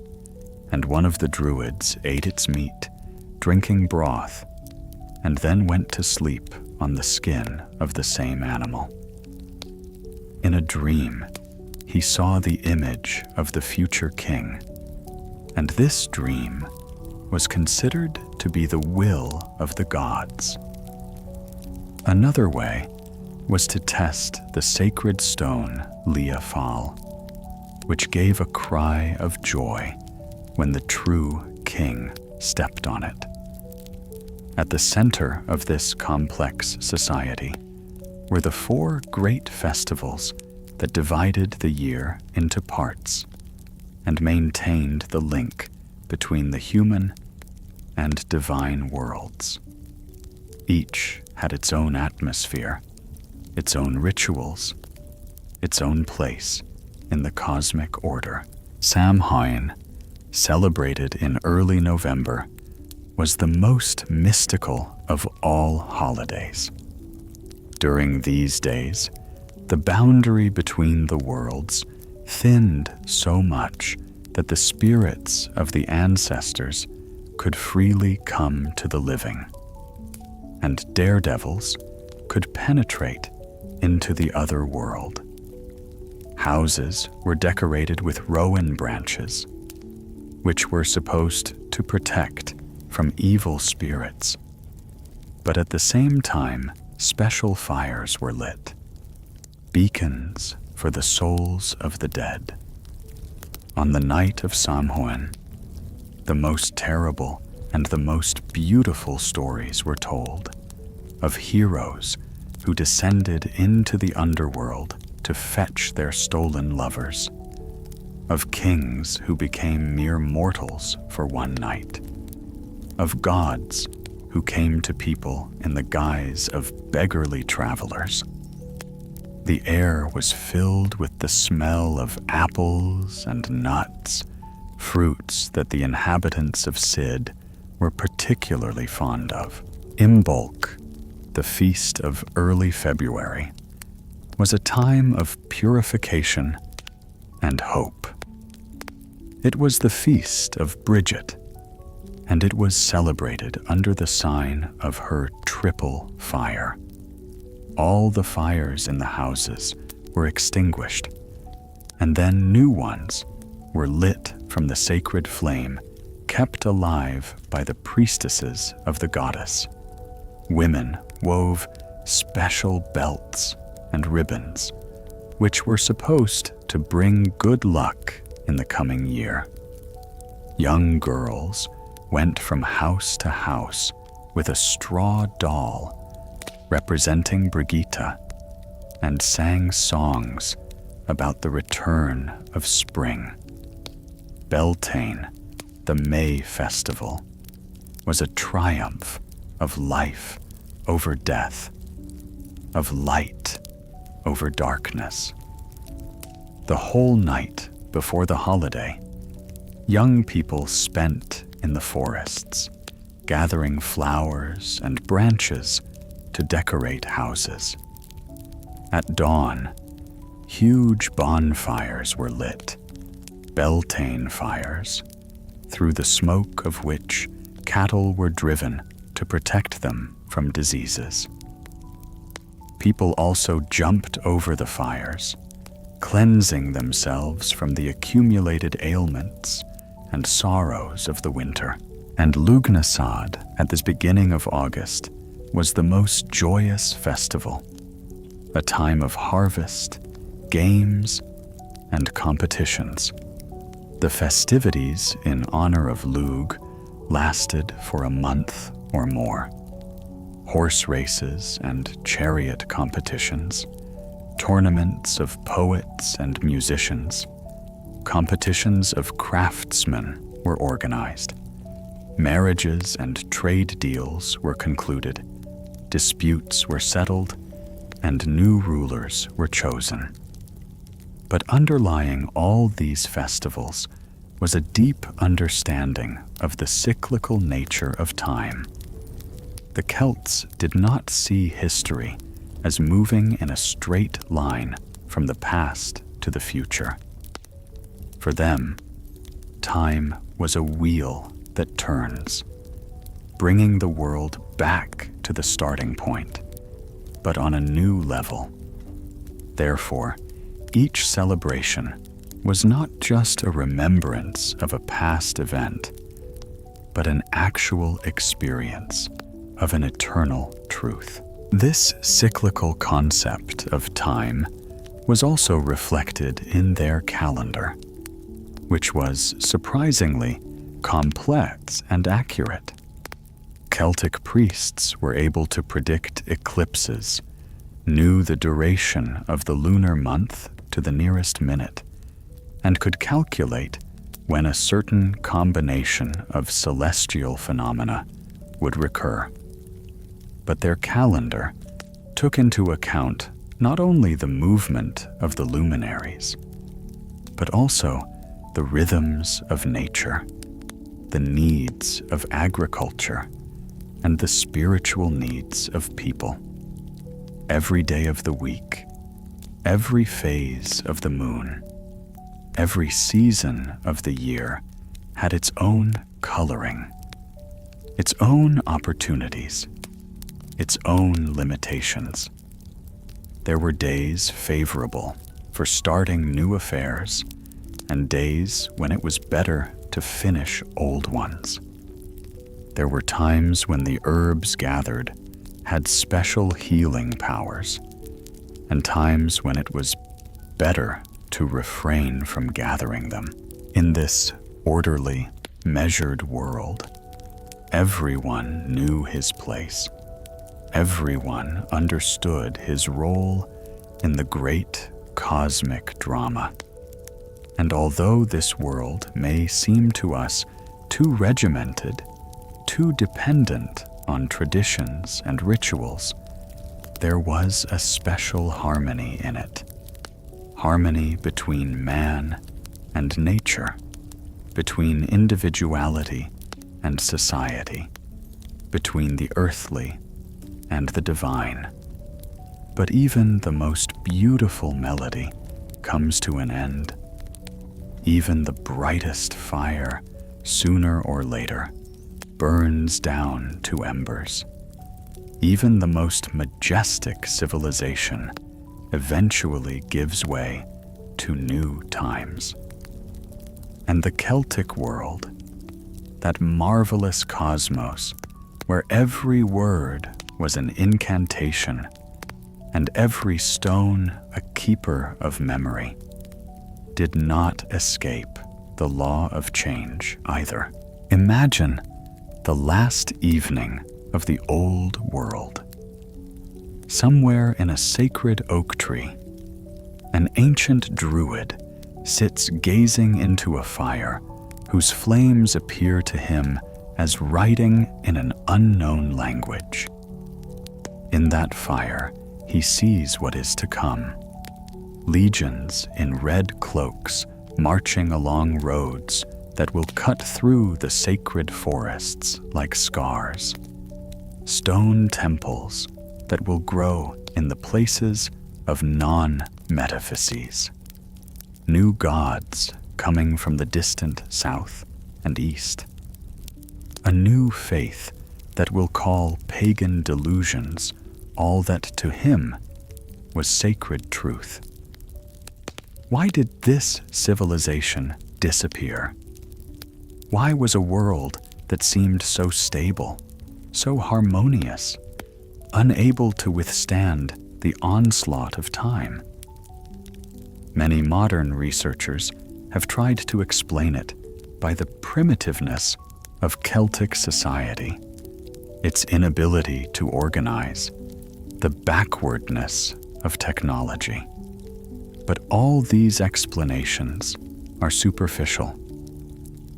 S1: and one of the Druids ate its meat, drinking broth, and then went to sleep on the skin of the same animal. In a dream, he saw the image of the future king, and this dream was considered to be the will of the gods. Another way was to test the sacred stone Leafal, which gave a cry of joy when the true king stepped on it. At the center of this complex society were the 4 great festivals that divided the year into parts and maintained the link between the human and divine worlds. Each had its own atmosphere, its own rituals, its own place in the cosmic order. Samhain, celebrated in early November, was the most mystical of all holidays. During these days, the boundary between the worlds thinned so much that the spirits of the ancestors could freely come to the living, and daredevils could penetrate into the other world. Houses were decorated with rowan branches, which were supposed to protect from evil spirits. But at the same time, special fires were lit, beacons for the souls of the dead. On the night of Samhain, the most terrible and the most beautiful stories were told of heroes who descended into the underworld to fetch their stolen lovers. of kings who became mere mortals for one night, of gods who came to people in the guise of beggarly travelers. The air was filled with the smell of apples and nuts, fruits that the inhabitants of Sid were particularly fond of. Imbolc, the feast of early February, was a time of purification and hope. It was the feast of Bridget, and it was celebrated under the sign of her triple fire. All the fires in the houses were extinguished, and then new ones were lit from the sacred flame kept alive by the priestesses of the goddess. Women wove special belts and ribbons, which were supposed to bring good luck in the coming year. Young girls went from house to house with a straw doll representing Brigitte and sang songs about the return of spring. Beltane, the May festival, was a triumph of life over death, of light over darkness. The whole night before the holiday, young people spent in the forests, gathering flowers and branches to decorate houses. At dawn, huge bonfires were lit, Beltane fires, through the smoke of which cattle were driven to protect them from diseases. People also jumped over the fires, cleansing themselves from the accumulated ailments and sorrows of the winter. And Lughnasadh, at the beginning of August, was the most joyous festival, a time of harvest, games, and competitions. The festivities in honor of Lugh lasted for a month or more. Horse races and chariot competitions, tournaments of poets and musicians, competitions of craftsmen were organized. Marriages and trade deals were concluded, disputes were settled, and new rulers were chosen. But underlying all these festivals was a deep understanding of the cyclical nature of time. The Celts did not see history as moving in a straight line from the past to the future. For them, time was a wheel that turns, bringing the world back to the starting point, but on a new level. Therefore, each celebration was not just a remembrance of a past event, but an actual experience of an eternal truth. This cyclical concept of time was also reflected in their calendar, which was surprisingly complex and accurate. Celtic priests were able to predict eclipses, knew the duration of the lunar month to the nearest minute, and could calculate when a certain combination of celestial phenomena would recur. But their calendar took into account not only the movement of the luminaries, but also the rhythms of nature, the needs of agriculture, and the spiritual needs of people. Every day of the week, every phase of the moon, every season of the year had its own coloring, its own opportunities, its own limitations. There were days favorable for starting new affairs and days when it was better to finish old ones. There were times when the herbs gathered had special healing powers, and times when it was better to refrain from gathering them. In this orderly, measured world, everyone knew his place. Everyone understood his role in the great cosmic drama. And although this world may seem to us too regimented, too dependent on traditions and rituals, there was a special harmony in it. Harmony between man and nature, between individuality and society, between the earthly and the divine. But even the most beautiful melody comes to an end. Even the brightest fire, sooner or later, burns down to embers. Even the most majestic civilization eventually gives way to new times. And the Celtic world, that marvelous cosmos where every word was an incantation and every stone a keeper of memory, did not escape the law of change either. Imagine the last evening of the old world. Somewhere in a sacred oak tree, an ancient druid sits gazing into a fire whose flames appear to him as writing in an unknown language. In that fire, he sees what is to come. Legions in red cloaks marching along roads that will cut through the sacred forests like scars. Stone temples that will grow in the places of non-metaphyses. New gods coming from the distant south and east. A new faith that will call pagan delusions all that to him was sacred truth. Why did this civilization disappear? Why was a world that seemed so stable, so harmonious, unable to withstand the onslaught of time? Many modern researchers have tried to explain it by the primitiveness of Celtic society, its inability to organize, the backwardness of technology. But all these explanations are superficial.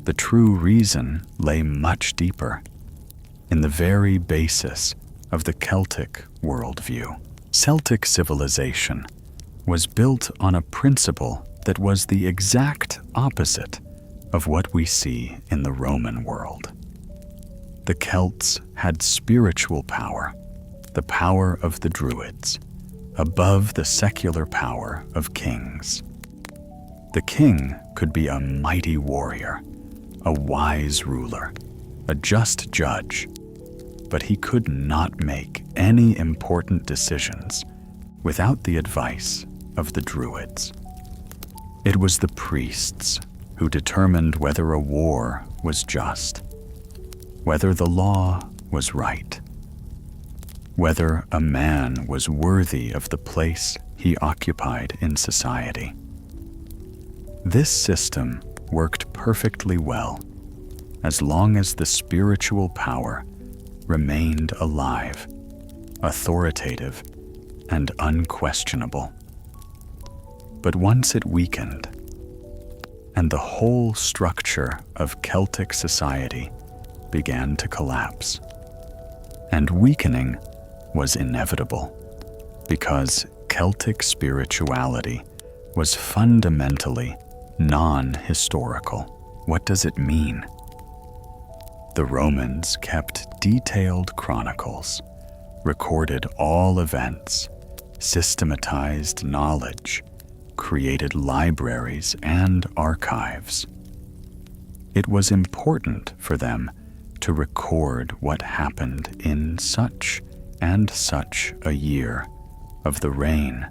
S1: The true reason lay much deeper, in the very basis of the Celtic worldview. Celtic civilization was built on a principle that was the exact opposite of what we see in the Roman world. The Celts had spiritual power, the power of the Druids, above the secular power of kings. The king could be a mighty warrior, a wise ruler, a just judge, but he could not make any important decisions without the advice of the Druids. It was the priests who determined whether a war was just, whether the law was right, whether a man was worthy of the place he occupied in society. This system worked perfectly well as long as the spiritual power remained alive, authoritative, and unquestionable. But once it weakened, and the whole structure of Celtic society began to collapse, and weakening was inevitable, because Celtic spirituality was fundamentally non-historical. What does it mean? The Romans kept detailed chronicles, recorded all events, systematized knowledge, created libraries and archives. It was important for them to record what happened in such and such a year of the reign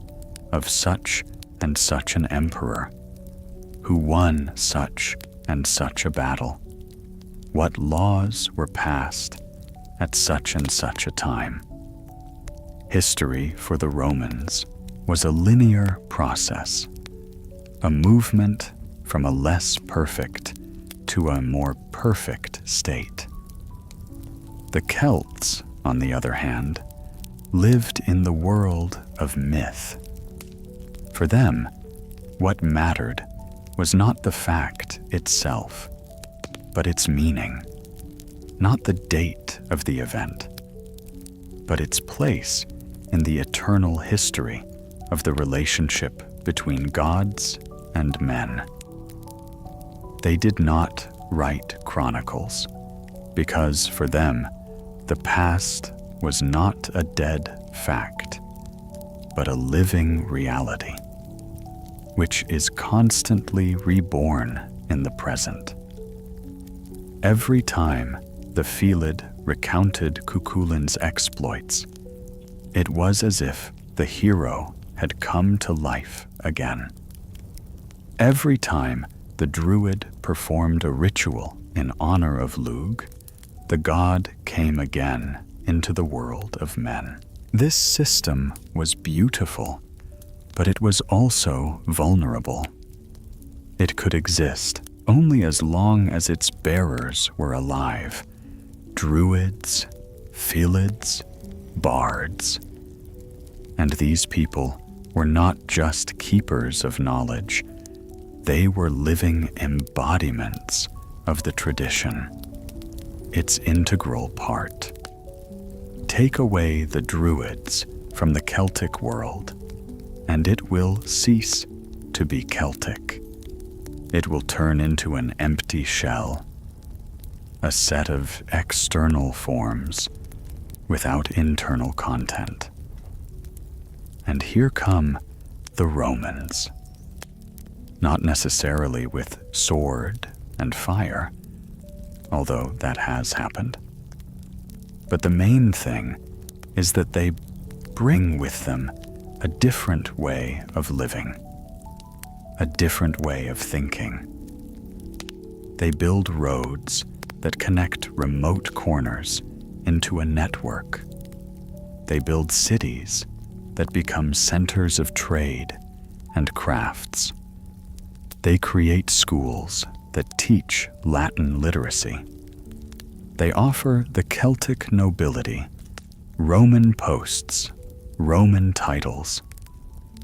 S1: of such and such an emperor, who won such and such a battle, what laws were passed at such and such a time. History for the Romans was a linear process, a movement from a less perfect to a more perfect state. The Celts, on the other hand, lived in the world of myth. For them, what mattered was not the fact itself, but its meaning, not the date of the event, but its place in the eternal history of the relationship between gods and men. They did not write chronicles, because for them, the past was not a dead fact, but a living reality, which is constantly reborn in the present. Every time the Felid recounted Cuchulain's exploits, it was as if the hero had come to life again. Every time the druid performed a ritual in honor of Lugh, the god came again into the world of men. This system was beautiful, but it was also vulnerable. It could exist only as long as its bearers were alive: druids, felids, bards. And these people were not just keepers of knowledge, they were living embodiments of the tradition, its integral part. Take away the druids from the Celtic world, and it will cease to be Celtic. It will turn into an empty shell, a set of external forms without internal content. And here come the Romans. Not necessarily with sword and fire, although that has happened. But the main thing is that they bring with them a different way of living, a different way of thinking. They build roads that connect remote corners into a network. They build cities that become centers of trade and crafts. They create schools that teach Latin literacy. They offer the Celtic nobility Roman posts, Roman titles,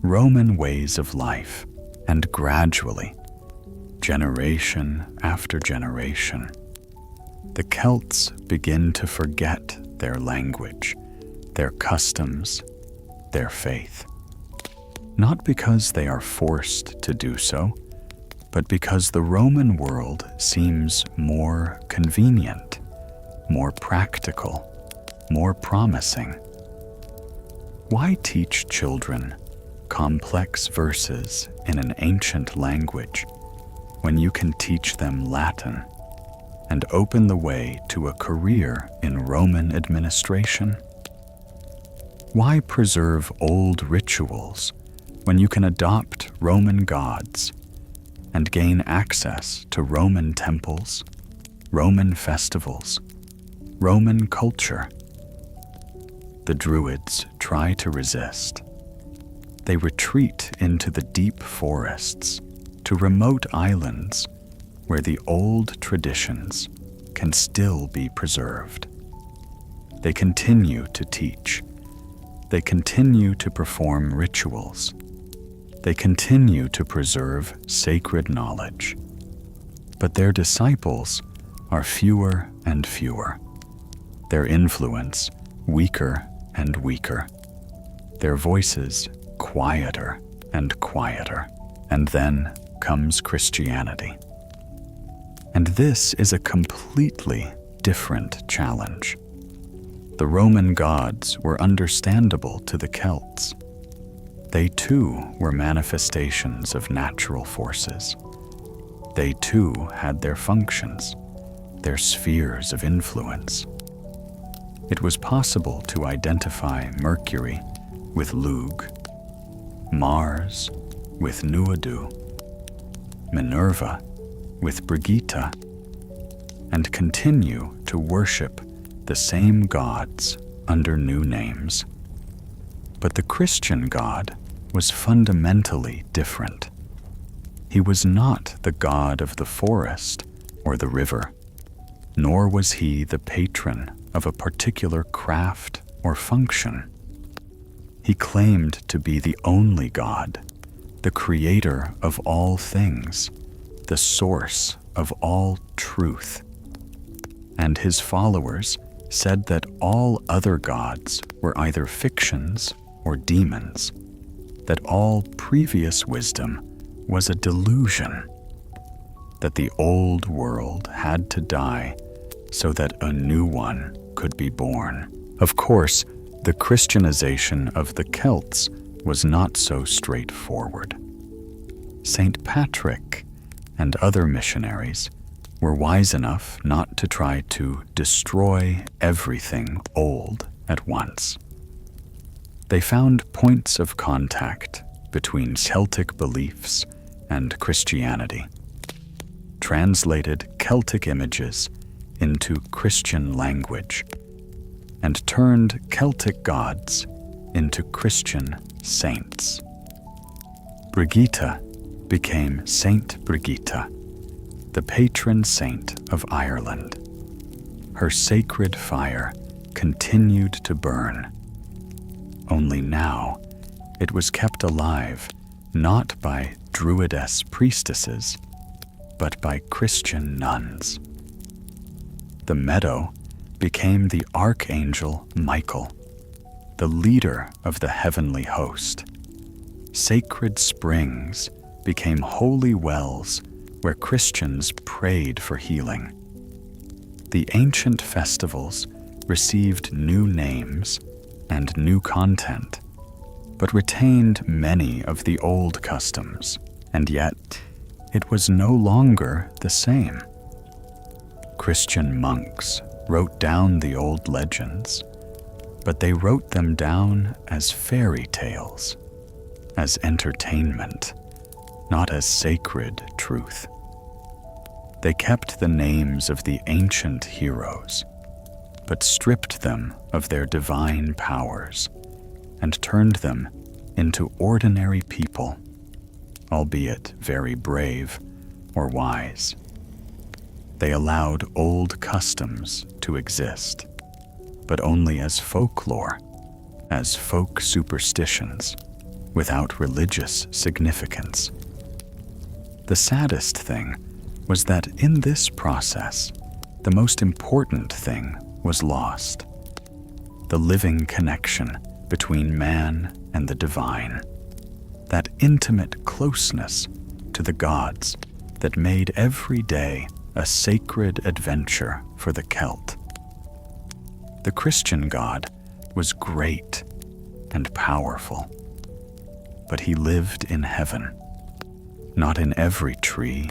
S1: Roman ways of life, and gradually, generation after generation, the Celts begin to forget their language, their customs, their faith. Not because they are forced to do so, but because the Roman world seems more convenient, more practical, more promising. Why teach children complex verses in an ancient language when you can teach them Latin and open the way to a career in Roman administration? Why preserve old rituals when you can adopt Roman gods and gain access to Roman temples, Roman festivals, Roman culture? The Druids try to resist. They retreat into the deep forests, to remote islands where the old traditions can still be preserved. They continue to teach. They continue to perform rituals. They continue to preserve sacred knowledge. But their disciples are fewer and fewer. Their influence weaker and weaker. Their voices quieter and quieter. And then comes Christianity. And this is a completely different challenge. The Roman gods were understandable to the Celts. They too were manifestations of natural forces. They too had their functions, their spheres of influence. It was possible to identify Mercury with Lugh, Mars with Nuadu, Minerva with Brigitte, and continue to worship the same gods under new names. But the Christian God was fundamentally different. He was not the god of the forest or the river, nor was he the patron of a particular craft or function. He claimed to be the only God, the creator of all things, the source of all truth, and his followers said that all other gods were either fictions or demons, that all previous wisdom was a delusion, that the old world had to die so that a new one could be born. Of course, the Christianization of the Celts was not so straightforward. Saint Patrick and other missionaries were wise enough not to try to destroy everything old at once. They found points of contact between Celtic beliefs and Christianity, translated Celtic images into Christian language, and turned Celtic gods into Christian saints. Brigitta became Saint Brigitta, the patron saint of Ireland. Her sacred fire continued to burn, only now it was kept alive not by Druidess priestesses, but by Christian nuns. The meadow became the Archangel Michael, the leader of the heavenly host. Sacred springs became holy wells where Christians prayed for healing. The ancient festivals received new names and new content, but retained many of the old customs, and yet it was no longer the same. Christian monks wrote down the old legends, but they wrote them down as fairy tales, as entertainment, not as sacred truth. They kept the names of the ancient heroes, but stripped them of their divine powers and turned them into ordinary people, albeit very brave or wise. They allowed old customs to exist, but only as folklore, as folk superstitions, without religious significance. The saddest thing was that in this process, the most important thing was lost: the living connection between man and the divine, that intimate closeness to the gods that made every day a sacred adventure for the Celt. The Christian God was great and powerful, but he lived in heaven, not in every tree,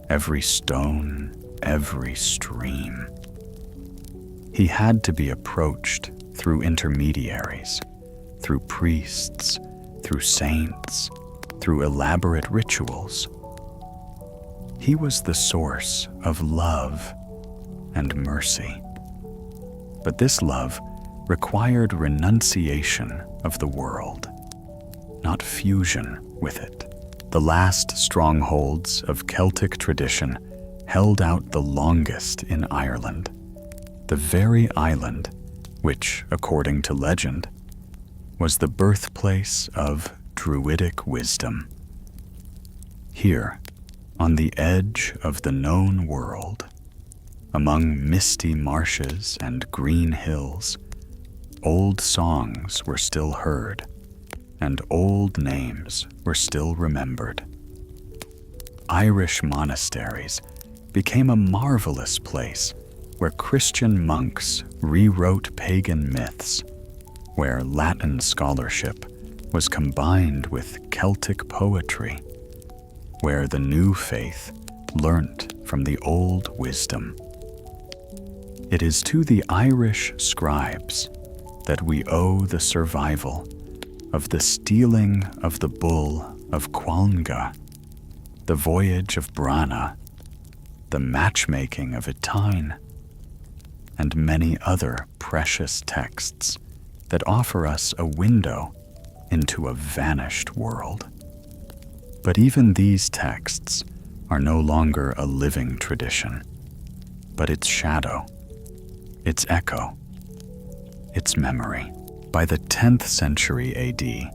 S1: every stone, every stream. He had to be approached through intermediaries, through priests, through saints, through elaborate rituals. He was the source of love and mercy. But this love required renunciation of the world, not fusion with it. The last strongholds of Celtic tradition held out the longest in Ireland, the very island which, according to legend, was the birthplace of Druidic wisdom. Here, on the edge of the known world, among misty marshes and green hills, old songs were still heard, and old names were still remembered. Irish monasteries became a marvelous place where Christian monks rewrote pagan myths, where Latin scholarship was combined with Celtic poetry, where the new faith learnt from the old wisdom. It is to the Irish scribes that we owe the survival of the stealing of the bull of Cualnga, the voyage of Brana, the matchmaking of Etain, and many other precious texts that offer us a window into a vanished world. But even these texts are no longer a living tradition, but its shadow, its echo, its memory. By the 10th century AD,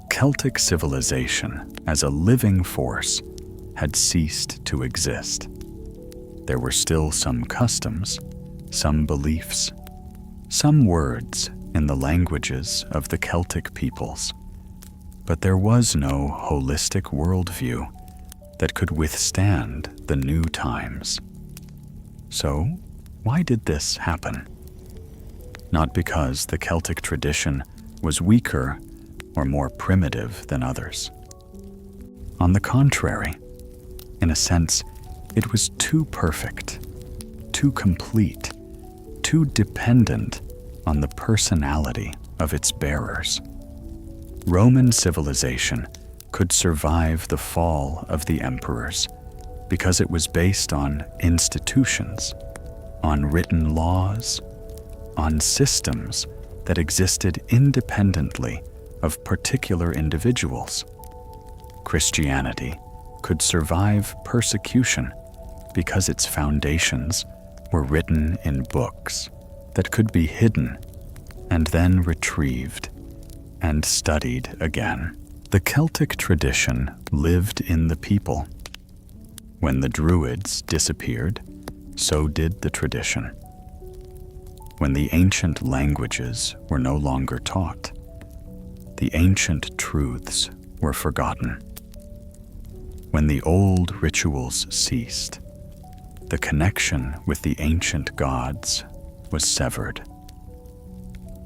S1: Celtic civilization as a living force had ceased to exist. There were still some customs, some beliefs, some words in the languages of the Celtic peoples, but there was no holistic worldview that could withstand the new times. So, why did this happen? Not because the Celtic tradition was weaker or more primitive than others. On the contrary, in a sense, it was too perfect, too complete, too dependent on the personality of its bearers. Roman civilization could survive the fall of the emperors because it was based on institutions, on written laws, on systems that existed independently of particular individuals. Christianity could survive persecution because its foundations were written in books that could be hidden and then retrieved and studied again. The Celtic tradition lived in the people. When the Druids disappeared, so did the tradition. When the ancient languages were no longer taught, the ancient truths were forgotten. When the old rituals ceased, the connection with the ancient gods was severed.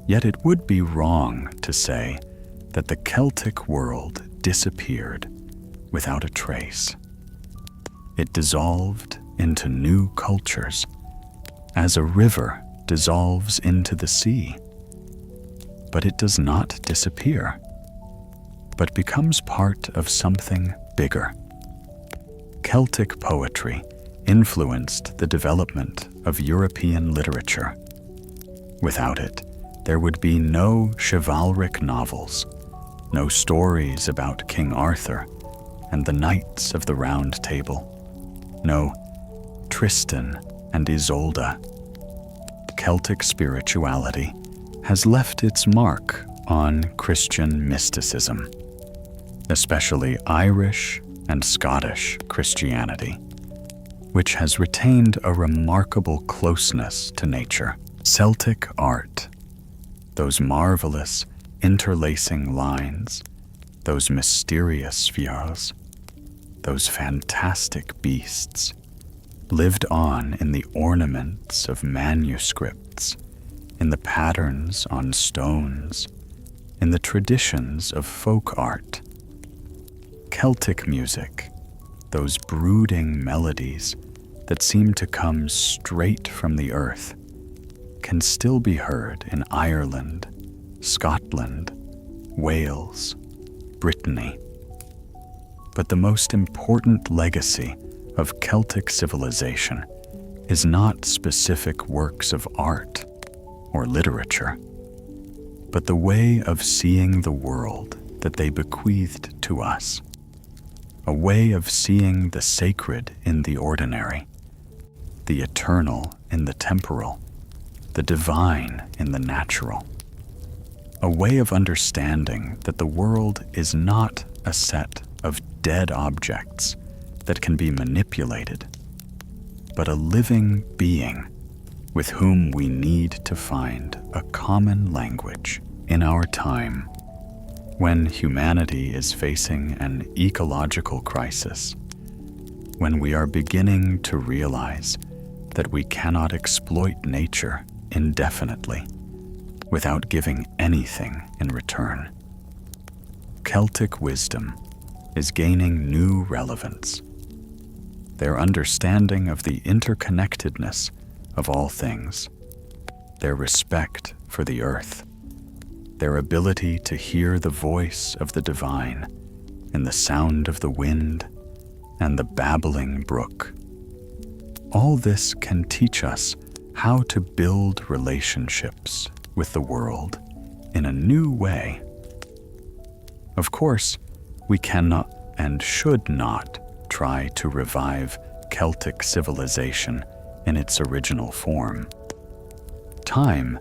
S1: Yet it would be wrong to say that the Celtic world disappeared without a trace. It dissolved into new cultures, as a river dissolves into the sea. But it does not disappear, but becomes part of something bigger. Celtic poetry influenced the development of European literature. Without it, there would be no chivalric novels, no stories about King Arthur and the Knights of the Round Table, no Tristan and Isolde. Celtic spirituality has left its mark on Christian mysticism, especially Irish and Scottish Christianity, which has retained a remarkable closeness to nature. Celtic art, those marvelous interlacing lines, those mysterious fjöls, those fantastic beasts, lived on in the ornaments of manuscripts, in the patterns on stones, in the traditions of folk art. Celtic music, those brooding melodies that seem to come straight from the earth, can still be heard in Ireland, Scotland, Wales, Brittany. But the most important legacy of Celtic civilization is not specific works of art or literature, but the way of seeing the world that they bequeathed to us, a way of seeing the sacred in the ordinary, the eternal in the temporal, the divine in the natural, a way of understanding that the world is not a set of dead objects that can be manipulated, but a living being with whom we need to find a common language. In our time, when humanity is facing an ecological crisis, when we are beginning to realize that we cannot exploit nature indefinitely without giving anything in return, Celtic wisdom is gaining new relevance. Their understanding of the interconnectedness of all things, their respect for the earth, their ability to hear the voice of the divine in the sound of the wind and the babbling brook. All this can teach us how to build relationships with the world in a new way. Of course, we cannot and should not try to revive Celtic civilization in its original form. Time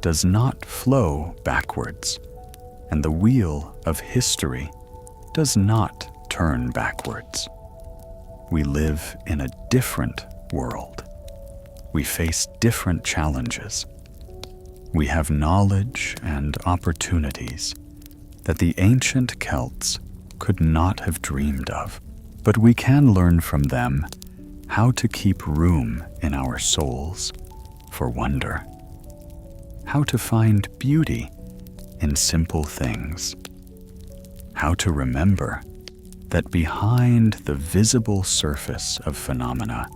S1: does not flow backwards, and the wheel of history does not turn backwards. we live in a different world. We face different challenges. We have knowledge and opportunities that the ancient Celts could not have dreamed of, but we can learn from them how to keep room in our souls for wonder, how to find beauty in simple things, how to remember that behind the visible surface of phenomena,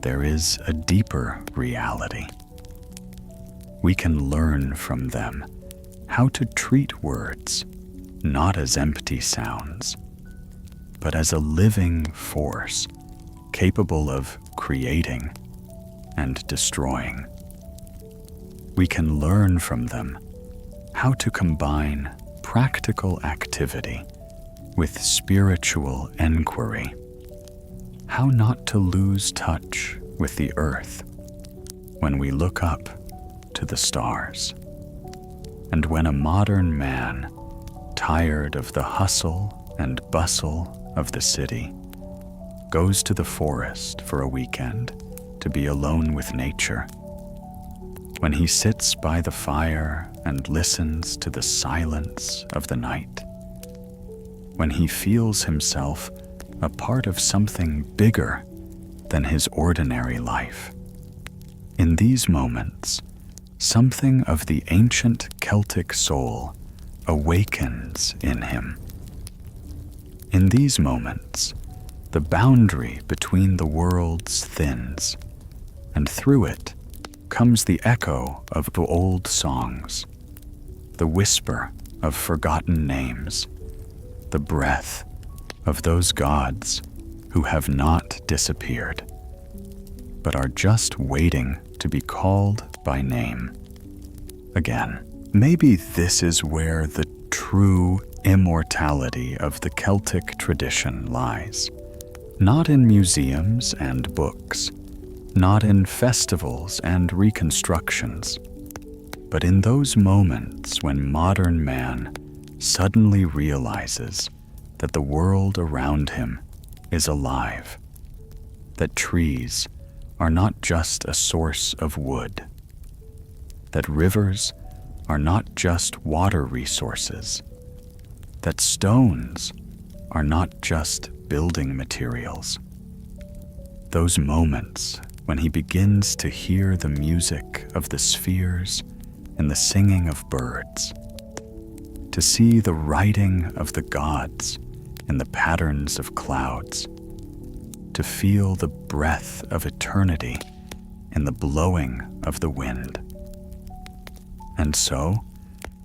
S1: there is a deeper reality. We can learn from them how to treat words not as empty sounds, but as a living force capable of creating and destroying. We can learn from them how to combine practical activity with spiritual enquiry, how not to lose touch with the earth when we look up to the stars. And when a modern man, tired of the hustle and bustle of the city, goes to the forest for a weekend to be alone with nature, when he sits by the fire and listens to the silence of the night, when he feels himself a part of something bigger than his ordinary life, in these moments, something of the ancient Celtic soul awakens in him. In these moments, the boundary between the worlds thins, and through it comes the echo of old songs, the whisper of forgotten names, the breath of those gods who have not disappeared, but are just waiting to be called by name again. Maybe this is where the true immortality of the Celtic tradition lies. Not in museums and books, not in festivals and reconstructions, but in those moments when modern man suddenly realizes that the world around him is alive, that trees are not just a source of wood, that rivers are not just water resources, that stones are not just building materials. Those moments when he begins to hear the music of the spheres and the singing of birds, to see the writing of the gods in the patterns of clouds, to feel the breath of eternity in the blowing of the wind. And so,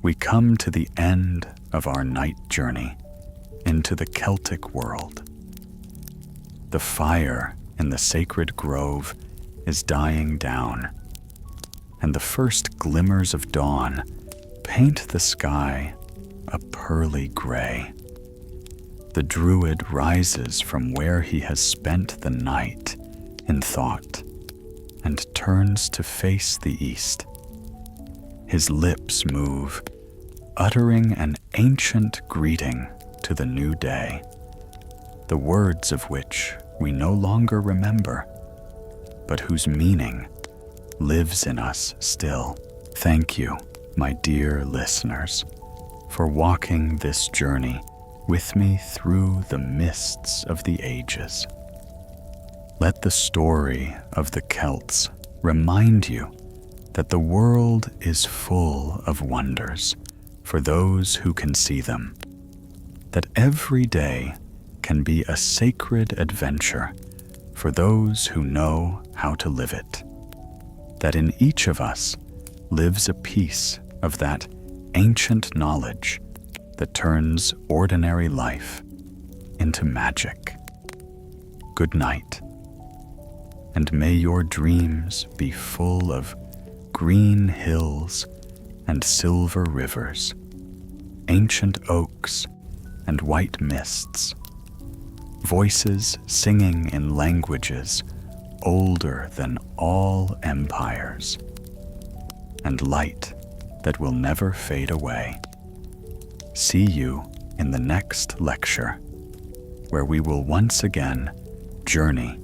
S1: we come to the end of our night journey into the Celtic world. The fire in the sacred grove is dying down, and the first glimmers of dawn paint the sky a pearly gray. The druid rises from where he has spent the night in thought and turns to face the east. His lips move, uttering an ancient greeting to the new day, the words of which we no longer remember, but whose meaning lives in us still. Thank you, my dear listeners, for walking this journey with me through the mists of the ages. Let the story of the Celts remind you that the world is full of wonders for those who can see them, that every day can be a sacred adventure for those who know how to live it, that in each of us lives a piece of that ancient knowledge that turns ordinary life into magic. Good night, and may your dreams be full of green hills and silver rivers, ancient oaks and white mists, voices singing in languages older than all empires, and light that will never fade away. See you in the next lecture, where we will once again journey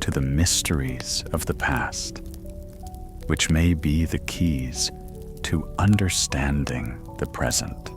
S1: to the mysteries of the past, which may be the keys to understanding the present.